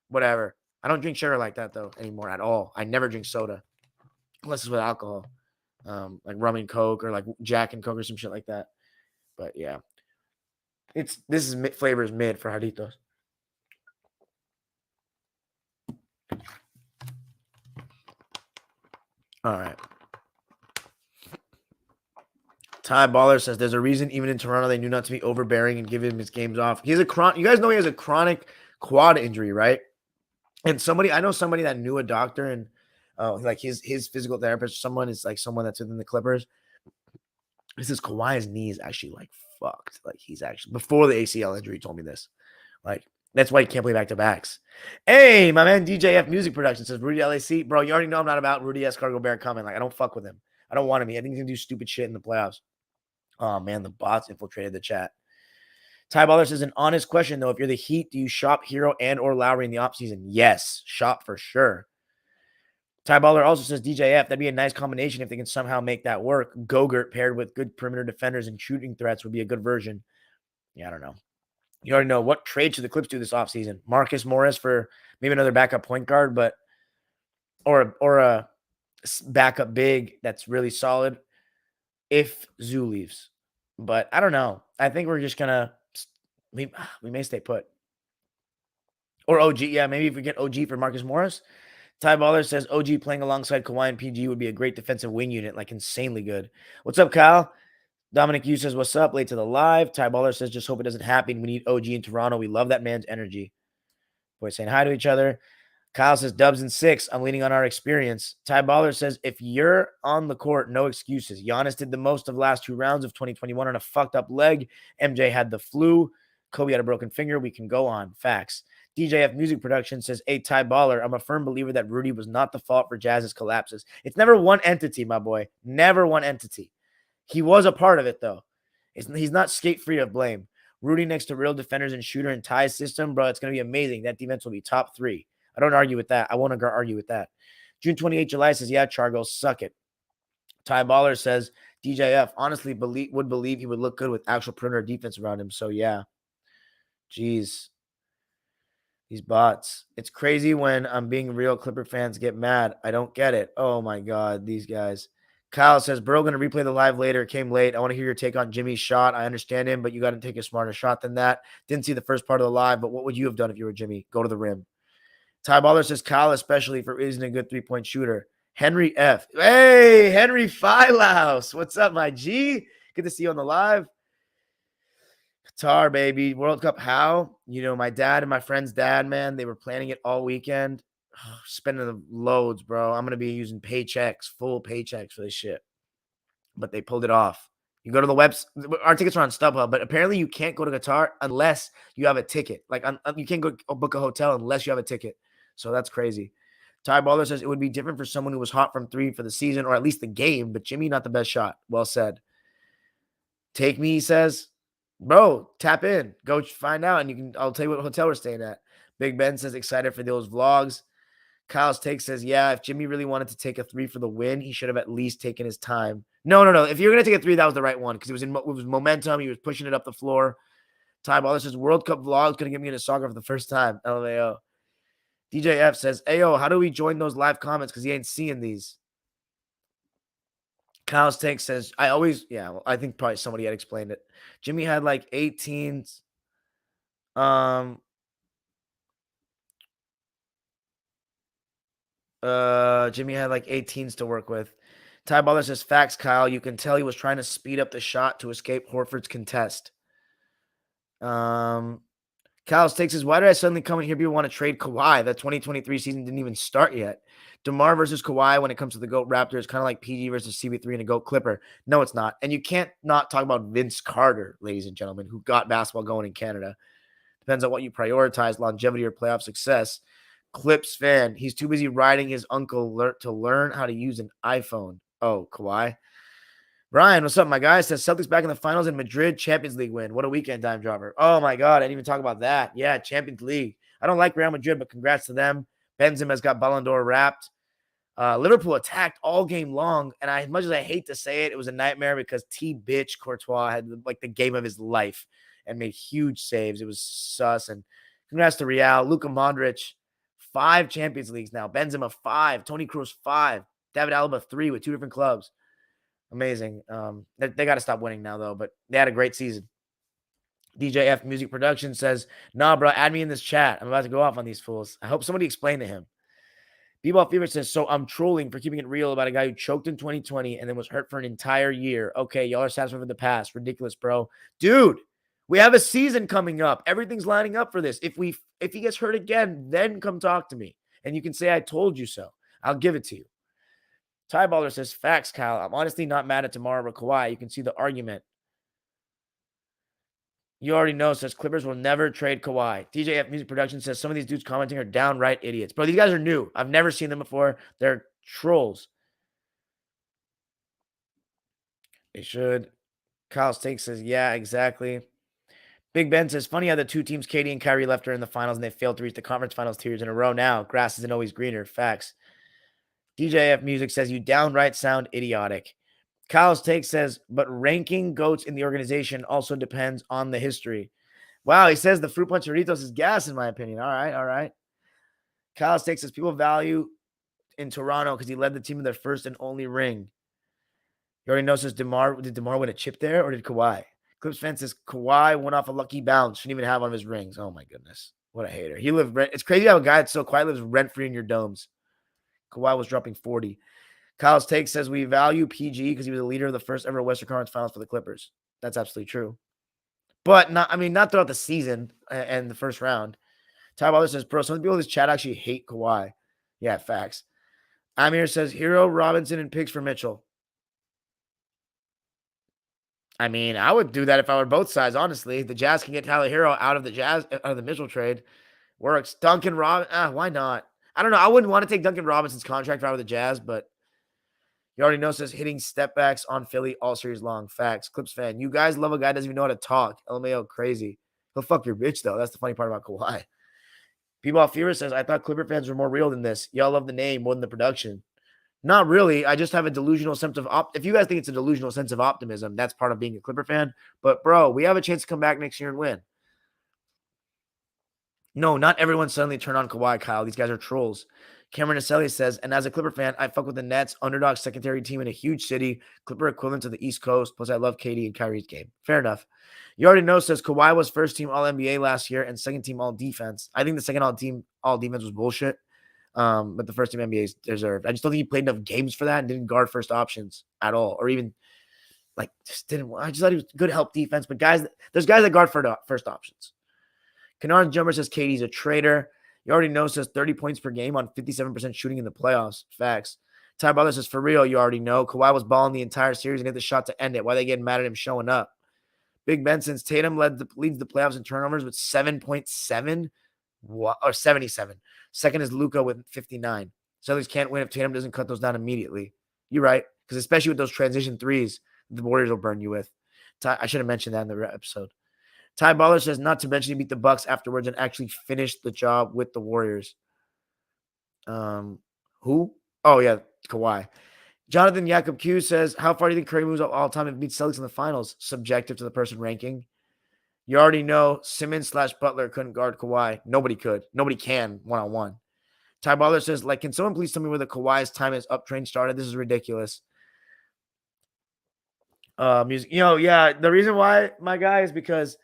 Whatever. I don't drink sugar like that, though, anymore at all. I never drink soda. Unless it's with alcohol. Like rum and Coke or like Jack and Coke or some shit like that. But yeah. Flavor is mid for Jarritos. All right. Ty Baller says there's a reason even in Toronto they knew not to be overbearing and give him his games off. You guys know he has a chronic quad injury, right? And I know somebody that knew a doctor and like his physical therapist, someone that's within the Clippers. He says Kawhi's knee is actually like fucked. Like he's actually before the ACL injury told me this. Like that's why he can't play back-to-backs. Hey, my man DJF Music Production says Rudy LAC. Bro, you already know I'm not about Rudy Escargo Bear coming. Like I don't fuck with him. I don't want him. I think he's gonna do stupid shit in the playoffs. Oh man, the bots infiltrated the chat. Ty Baller says an honest question though. If you're the Heat, do you shop Hero and or Lowry in the offseason? Yes, shop for sure. Ty Baller also says DJF, that'd be a nice combination if they can somehow make that work. Gogurt paired with good perimeter defenders and shooting threats would be a good version. Yeah, I don't know. You already know what trade should the Clips do this offseason. Marcus Morris for maybe another backup point guard, but or a backup big that's really solid if Zoo leaves. But I don't know. I think we're just gonna we may stay put. Or OG, yeah, maybe if we get OG for Marcus Morris. Ty Baller says OG playing alongside Kawhi and PG would be a great defensive wing unit, like insanely good. What's up, Kyle? Dominic Yu says, what's up? Late to the live. Ty Baller says, just hope it doesn't happen. We need OG in Toronto. We love that man's energy. Boys saying hi to each other. Kyle says Dubs in 6. I'm leaning on our experience. Ty Baller says if you're on the court, no excuses. Giannis did the most of last 2 rounds of 2021 on a fucked up leg. MJ had the flu. Kobe had a broken finger. We can go on. Facts. DJF Music Production says, hey, Ty Baller, I'm a firm believer that Rudy was not the fault for Jazz's collapses. It's never one entity, my boy. Never one entity. He was a part of it, though. He's not skate-free of blame. Rudy next to real defenders and shooter in Ty's system, bro, it's going to be amazing. That defense will be top 3. I don't argue with that. I won't argue with that. June 28, July says, yeah, Chargo, suck it. Ty Baller says, DJF, honestly would believe he would look good with actual perimeter defense around him. So, yeah. Jeez. These bots. It's crazy when I'm being real. Clipper fans get mad. I don't get it. Oh, my God. These guys. Kyle says, bro, going to replay the live later. It came late. I want to hear your take on Jimmy's shot. I understand him, but you got to take a smarter shot than that. Didn't see the first part of the live, but what would you have done if you were Jimmy? Go to the rim. Ty Baller says, Kyle, especially for isn't a good 3-point shooter. Henry F. Hey, Henry Filaus. What's up, my G? Good to see you on the live. Qatar, baby. World Cup, how? You know, my dad and my friend's dad, man, they were planning it all weekend. Spending the loads, bro. I'm going to be using paychecks, full paychecks for this shit. But they pulled it off. You go to the website. Our tickets are on StubHub, but apparently you can't go to Qatar unless you have a ticket. Like, you can't go book a hotel unless you have a ticket. So that's crazy. Ty Baller says it would be different for someone who was hot from 3 for the season or at least the game, but Jimmy, not the best shot. Well said. Take me, he says. Bro, tap in. Go find out, and I'll tell you what hotel we're staying at. Big Ben says excited for those vlogs. Kyle's take says, yeah, if Jimmy really wanted to take a 3 for the win, he should have at least taken his time. No. If you're going to take a 3, that was the right one because it was momentum. He was pushing it up the floor. Ty Baller says, World Cup vlog is going to get me into soccer for the first time. LMAO. DJF says, Ayo, how do we join those live comments because he ain't seeing these? Kyle's take says, I think probably somebody had explained it. Jimmy had like 18s. Jimmy had like 18s to work with. Ty Baller says, facts, Kyle. You can tell he was trying to speed up the shot to escape Horford's contest. Kyle's takes says, why did I suddenly come in here? People want to trade Kawhi. The 2023 season didn't even start yet. DeMar versus Kawhi when it comes to the GOAT Raptor is kind of like PG versus CB3 and a GOAT Clipper. No, it's not. And you can't not talk about Vince Carter, ladies and gentlemen, who got basketball going in Canada. Depends on what you prioritize, longevity or playoff success. Clips fan. He's too busy riding his uncle to learn how to use an iPhone. Oh, Kawhi. Ryan, what's up, my guy? Says Celtics back in the finals in Madrid, Champions League win. What a weekend, Dime Dropper. Oh, my God. I didn't even talk about that. Yeah, Champions League. I don't like Real Madrid, but congrats to them. Benzema's got Ballon d'Or wrapped. Liverpool attacked all game long, and as much as I hate to say it, it was a nightmare because T-bitch Courtois had like the game of his life and made huge saves. It was sus. And congrats to Real. Luka Modric, 5 Champions Leagues now. Benzema, 5. Toni Kroos, 5. David Alaba, 3 with 2 different clubs. Amazing. They got to stop winning now, though, but they had a great season. DJF Music Production says, nah, bro, add me in this chat. I'm about to go off on these fools. I hope somebody explained to him. B-Ball Fever says, so I'm trolling for keeping it real about a guy who choked in 2020 and then was hurt for an entire year. Okay, y'all are satisfied with the past. Ridiculous, bro. Dude, we have a season coming up. Everything's lining up for this. If he gets hurt again, then come talk to me. And you can say I told you so. I'll give it to you. Ty Baller says, facts, Kyle. I'm honestly not mad at tomorrow or Kawhi. You can see the argument. You already know, says Clippers will never trade Kawhi. DJF Music Production says some of these dudes commenting are downright idiots. Bro, these guys are new. I've never seen them before. They're trolls. They should. Kyle Steak says, yeah, exactly. Big Ben says, funny how the 2 teams, KD and Kyrie, left her in the finals and they failed to reach the conference finals 2 years in a row now. Grass isn't always greener. Facts. DJF Music says, you downright sound idiotic. Kyle's take says, but ranking GOATs in the organization also depends on the history. Wow, he says the Fruit Punch Doritos is gas, in my opinion. All right. Kyle's take says, people value in Toronto because he led the team in their first and only ring. You already know, says did DeMar win a chip there or did Kawhi? Clips fan says, Kawhi went off a lucky bounce. Shouldn't even have one of his rings. Oh, my goodness. What a hater. It's crazy how a guy that's so quiet lives rent-free in your domes. Kawhi was dropping 40. Kyle's take says we value PG because he was the leader of the first ever Western Conference Finals for the Clippers. That's absolutely true. But not throughout the season and the first round. Ty Butler says, bro, some people in this chat actually hate Kawhi. Yeah, facts. Amir says, Hero, Robinson, and picks for Mitchell. I mean, I would do that if I were both sides, honestly. The Jazz can get Tyler Hero out of the Mitchell trade. Works. Duncan Robinson, why not? I don't know. I wouldn't want to take Duncan Robinson's contract out of the Jazz, but you already know says hitting step backs on Philly all series long. Facts. Clips fan. You guys love a guy doesn't even know how to talk. LMAO crazy. He'll fuck your bitch, though. That's the funny part about Kawhi. People Fever says, I thought Clipper fans were more real than this. Y'all love the name more than the production. Not really. I just have a delusional sense of if you guys think it's a delusional sense of optimism, that's part of being a Clipper fan. But bro, we have a chance to come back next year and win. No, not everyone suddenly turned on Kawhi, Kyle. These guys are trolls. Cameron Aselli says, and as a Clipper fan, I fuck with the Nets, underdog secondary team in a huge city, Clipper equivalent to the East Coast, plus I love KD and Kyrie's game. Fair enough. You already know, says Kawhi was first team All-NBA last year and second team All-Defense. I think the second All-Defense was bullshit, but the first team NBA is deserved. I just don't think he played enough games for that and didn't guard first options at all, or even, just didn't. I just thought he was good help defense, but there's guys that guard for first options. Kennard Jumper says KD's a traitor. You already know says 30 points per game on 57% shooting in the playoffs. Facts. Ty Butler says, for real, you already know. Kawhi was balling the entire series and hit the shot to end it. Why they getting mad at him showing up? Big Ben since Tatum leads the playoffs in turnovers with 7.7 or 77. Second is Luka with 59. Celtics can't win if Tatum doesn't cut those down immediately. You're right. Because especially with those transition threes, the Warriors will burn you with. I should have mentioned that in the episode. Ty Butler says, not to mention he beat the Bucks afterwards and actually finished the job with the Warriors. Who? Oh, yeah, Kawhi. Jonathan Jacob Q says, how far do you think Curry moves all time and beats Celtics in the finals? Subjective to the person ranking. You already know Simmons/Butler couldn't guard Kawhi. Nobody could. Nobody can one-on-one. Ty Butler says, can someone please tell me where the Kawhi's time as up train started? This is ridiculous. Music. Yeah, the reason why, my guy, is because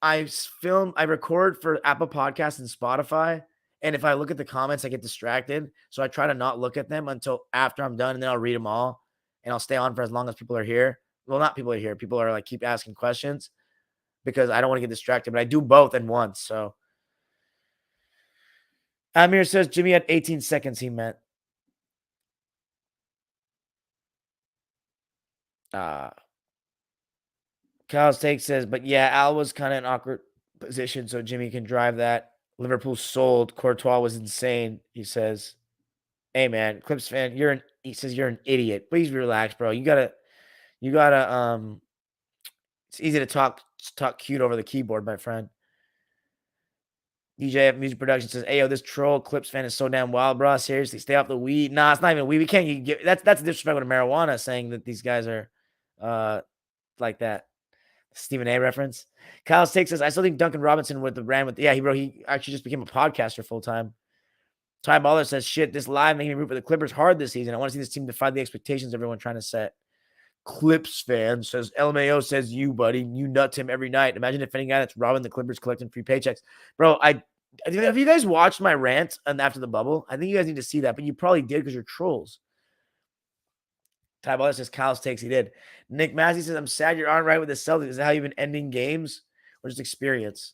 I record for Apple Podcasts and Spotify. And if I look at the comments, I get distracted. So I try to not look at them until after I'm done. And then I'll read them all. And I'll stay on for as long as people are here. Well, not people are here. People are keep asking questions because I don't want to get distracted. But I do both at once. So Amir says Jimmy had 18 seconds he meant. Kyle's take says, but yeah, Al was kind of an awkward position, so Jimmy can drive that. Liverpool sold. Courtois was insane. He says, hey man, Clips fan, he says you're an idiot. Please relax, bro. You gotta it's easy to talk cute over the keyboard, my friend. DJF Music Production says, hey, yo, this troll Clips fan is so damn wild, bro. Seriously, stay off the weed. Nah, it's not even weed. We can't get that's a disrespect with marijuana, saying that these guys are like that. Stephen A reference. Kyle Six says, I still think Duncan Robinson he actually just became a podcaster full time. Ty Baller says, shit, this live making me root for the Clippers hard this season. I want to see this team defy the expectations everyone trying to set. Clips fan says, LMAO says, you, buddy, you nuts him every night. Imagine if any guy that's robbing the Clippers collecting free paychecks. Bro, have you guys watched my rant after the bubble? I think you guys need to see that, but you probably did because you're trolls. Ty Butler says Kyle's takes he did. Nick Massey says, I'm sad you aren't right with the Celtics. Is that how you've been ending games or just experience?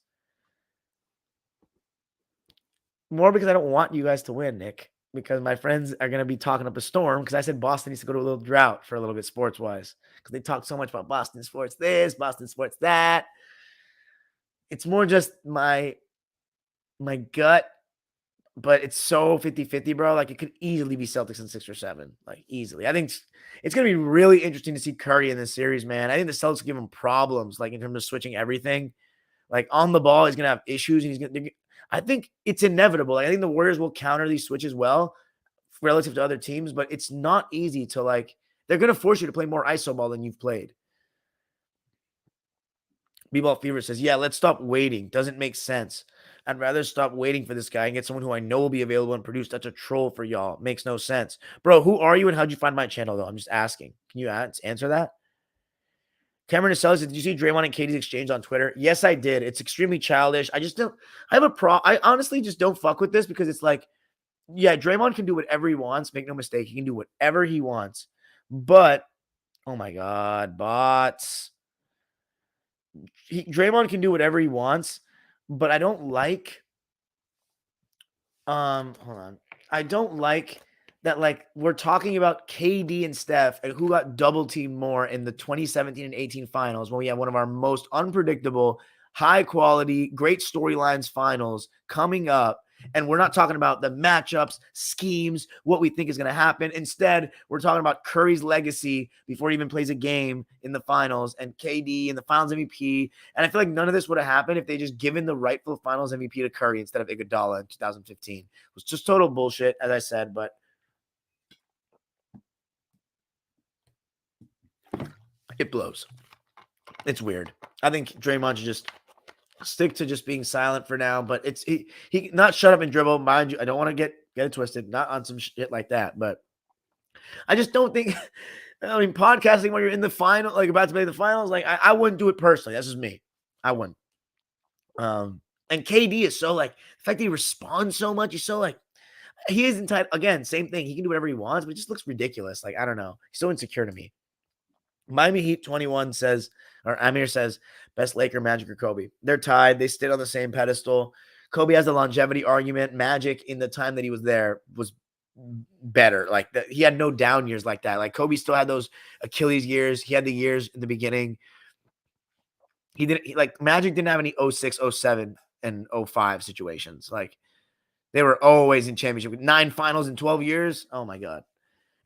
More because I don't want you guys to win, Nick, because my friends are going to be talking up a storm because I said Boston needs to go to a little drought for a little bit sports-wise because they talk so much about Boston sports this, Boston sports that. It's more just my gut. But it's so 50-50, bro. It could easily be Celtics in 6 or 7. Easily. I think it's going to be really interesting to see Curry in this series, man. I think the Celtics give him problems, in terms of switching everything. On the ball, he's going to have issues. And I think it's inevitable. I think the Warriors will counter these switches well relative to other teams, but it's not easy to, they're going to force you to play more iso ball than you've played. B-Ball Fever says, yeah, let's stop waiting. Doesn't make sense. I'd rather stop waiting for this guy and get someone who I know will be available and produce. That's a troll for y'all. Makes no sense. Bro, who are you and how'd you find my channel, though? I'm just asking. Can you answer that? Cameron Naselli said, did you see Draymond and KD's exchange on Twitter? Yes, I did. It's extremely childish. I honestly just don't fuck with this because it's yeah, Draymond can do whatever he wants. Make no mistake. He can do whatever he wants. But, oh my God, bots. Draymond can do whatever he wants. But I don't like Hold on. I don't like that, like, we're talking about KD and Steph and who got double teamed more in the 2017 and 18 finals when we had one of our most unpredictable, high quality, great storylines finals coming up. And we're not talking about the matchups, schemes, what we think is going to happen. Instead, we're talking about Curry's legacy before he even plays a game in the finals and KD and the finals MVP. And I feel like none of this would have happened if they just given the rightful finals MVP to Curry instead of Iguodala in 2015. It was just total bullshit, as I said, but it blows. It's weird. I think Draymond should just stick to just being silent for now, but it's he not shut up and dribble. Mind you, I don't want to get it twisted, not on some shit like that, but I just don't think I mean podcasting when you're in the final, like about to play the finals, like I wouldn't do it personally. That's just me. I wouldn't. And KD is so like the fact that he responds so much, he's so like he is entitled again, same thing. He can do whatever he wants, but it just looks ridiculous. Like, I don't know. He's so insecure to me. Miami Heat 21 says, or Amir says, best Laker, Magic, or Kobe. They're tied. They stayed on the same pedestal. Kobe has the longevity argument. Magic, in the time that he was there, was better. Like, he had no down years like that. Like, Kobe still had those Achilles years. He had the years in the beginning. Like, Magic didn't have any 06, 07, and 05 situations. Like, they were always in championship. 9 finals in 12 years. Oh, my God.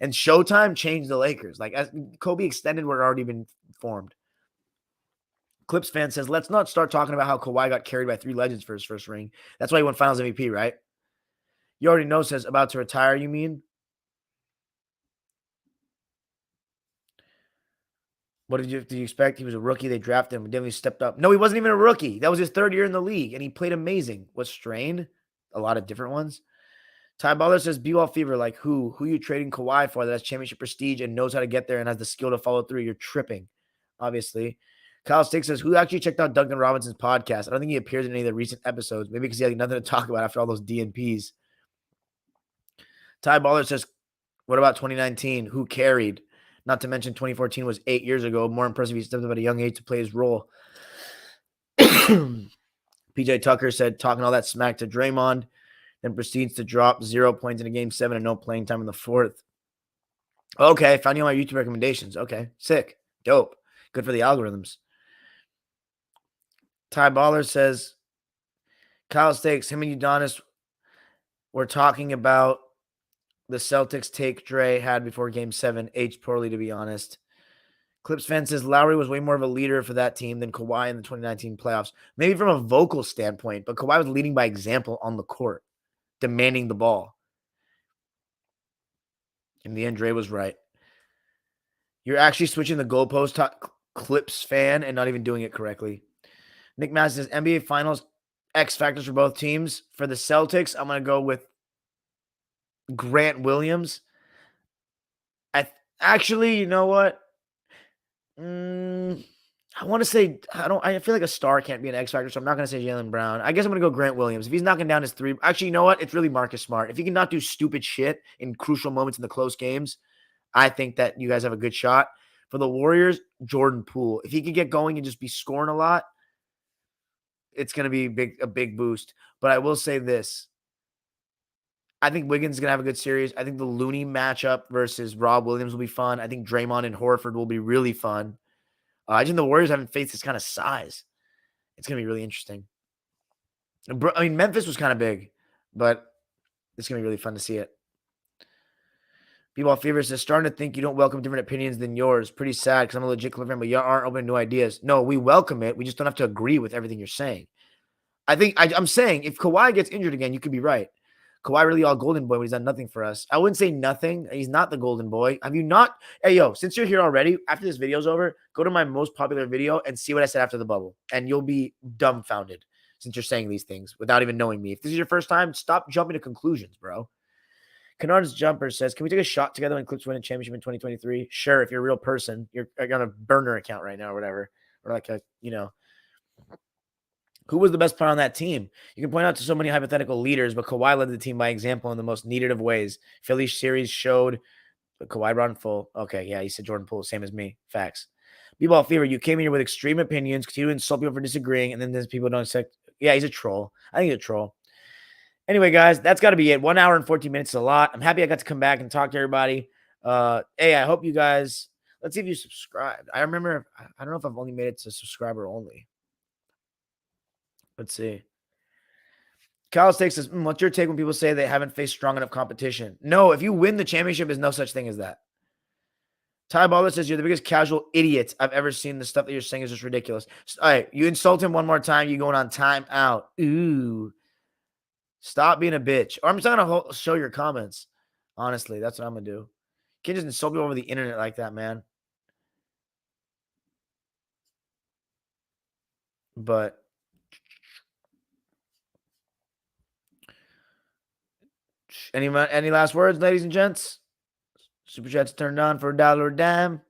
And Showtime changed the Lakers. Like, as Kobe extended what had already been formed. Clips fan says, let's not start talking about how Kawhi got carried by 3 legends for his first ring. That's why he won finals MVP, right? You already know, says, about to retire, you mean? What did you expect? He was a rookie. They drafted him. And then he stepped up. No, he wasn't even a rookie. That was his 3rd year in the league, and he played amazing. Was strained? A lot of different ones. Ty Baller says, B-Wall Fever, like who? Who you trading Kawhi for that has championship prestige and knows how to get there and has the skill to follow through? You're tripping, obviously. Kyle Stick says, who actually checked out Duncan Robinson's podcast? I don't think he appears in any of the recent episodes. Maybe because he had nothing to talk about after all those DNPs. Ty Baller says, what about 2019? Who carried? Not to mention 2014 was 8 years ago. More impressive, he stepped up at a young age to play his role. PJ Tucker said, talking all that smack to Draymond, then proceeds to drop 0 points in a game 7 and no playing time in the 4th. Okay, found you on my YouTube recommendations. Okay, sick. Dope. Good for the algorithms. Ty Baller says, Kyle Stakes, him and Udonis were talking about the Celtics take Dre had before game 7. Aged poorly, to be honest. Clips fan says Lowry was way more of a leader for that team than Kawhi in the 2019 playoffs. Maybe from a vocal standpoint, but Kawhi was leading by example on the court, demanding the ball. In the end, Dre was right. You're actually switching the goalpost, Clips fan, and not even doing it correctly. Nick Mass says NBA Finals X factors for both teams. For the Celtics, I'm going to go with Grant Williams. Actually, you know what? I want to say I feel like a star can't be an X factor, so I'm not going to say Jaylen Brown. I guess I'm going to go Grant Williams. If he's knocking down his 3, actually, you know what? It's really Marcus Smart. If he can not do stupid shit in crucial moments in the close games, I think that you guys have a good shot. For the Warriors, Jordan Poole. If he could get going and just be scoring a lot, it's going to be a big boost. But I will say this. I think Wiggins is going to have a good series. I think the Looney matchup versus Rob Williams will be fun. I think Draymond and Horford will be really fun. I think the Warriors haven't faced this kind of size. It's going to be really interesting. I mean, Memphis was kind of big, but it's going to be really fun to see it. B-Ball Fever says, starting to think you don't welcome different opinions than yours. Pretty sad because I'm a legit Clipper fan, but you aren't open to new ideas. No, we welcome it. We just don't have to agree with everything you're saying. I think I'm saying if Kawhi gets injured again, you could be right. Kawhi really all golden boy, but he's done nothing for us. I wouldn't say nothing. He's not the golden boy. Have you not? Hey, yo, since you're here already, after this video's over, go to my most popular video and see what I said after the bubble. And you'll be dumbfounded since you're saying these things without even knowing me. If this is your first time, stop jumping to conclusions, bro. Kennard's Jumper says, can we take a shot together when Clips win a championship in 2023? Sure, if you're a real person. You're on a burner account right now or whatever. Or like a, who was the best player on that team? You can point out to so many hypothetical leaders, but Kawhi led the team by example in the most needed of ways. Philly series showed Kawhi brought in full. Okay, yeah, he said Jordan Poole, same as me. Facts. B-Ball Fever, you came in here with extreme opinions, continue to insult people for disagreeing, and then there's people don't accept. Yeah, he's a troll. I think he's a troll. Anyway, guys, that's got to be it. 1 hour and 14 minutes is a lot. I'm happy I got to come back and talk to everybody. Hey, I hope you guys, let's see if you subscribed. I don't know if I've only made it to subscriber only. Let's see. Kyle Stakes says, what's your take when people say they haven't faced strong enough competition? No, if you win the championship, there's no such thing as that. Ty Baller says, you're the biggest casual idiot I've ever seen. The stuff that you're saying is just ridiculous. All right, you insult him one more time, you're going on time out. Ooh. Stop being a bitch. Or I'm just going to show your comments. Honestly, that's what I'm going to do. You can't just insult me over the internet like that, man. But any last words, ladies and gents? Super Chat's turned on for $1 a dime.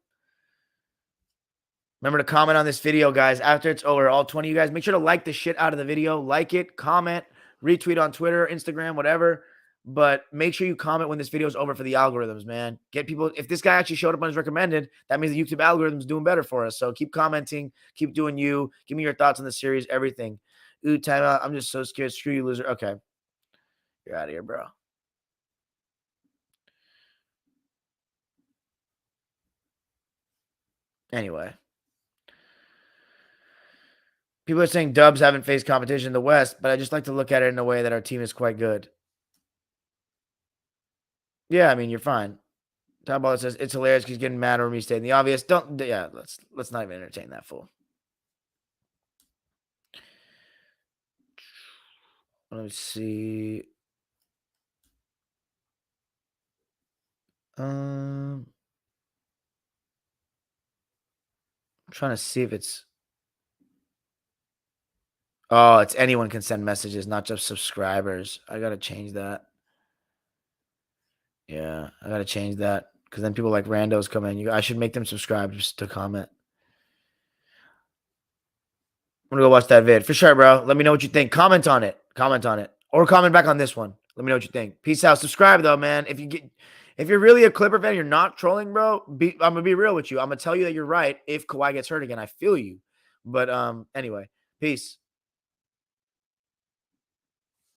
Remember to comment on this video, guys. After it's over, all 20 of you guys, make sure to like the shit out of the video. Like it, comment, retweet on Twitter, Instagram, whatever. But make sure you comment when this video is over for the algorithms, man. Get people, if this guy actually showed up on his recommended, that means the YouTube algorithm's doing better for us. So keep commenting, keep doing you. Give me your thoughts on the series, everything. Ooh, timeout. I'm just so scared. Screw you, loser. Okay. You're out of here, bro. Anyway. People are saying Dubs haven't faced competition in the West, but I just like to look at it in a way that our team is quite good. Yeah, I mean, you're fine. Tom Ball says it's hilarious because he's getting mad over me stating the obvious. Let's not even entertain that fool. Let me see. I'm trying to see if it's. Oh, it's anyone can send messages, not just subscribers. I gotta change that. Yeah, I gotta change that because then people like randos come in. I should make them subscribe just to comment. I'm gonna go watch that vid for sure, bro. Let me know what you think. Comment on it. Or comment back on this one. Let me know what you think. Peace out. Subscribe though, man. If you're really a Clipper fan, you're not trolling, bro. I'm gonna be real with you. I'm gonna tell you that you're right. If Kawhi gets hurt again, I feel you. But anyway, peace.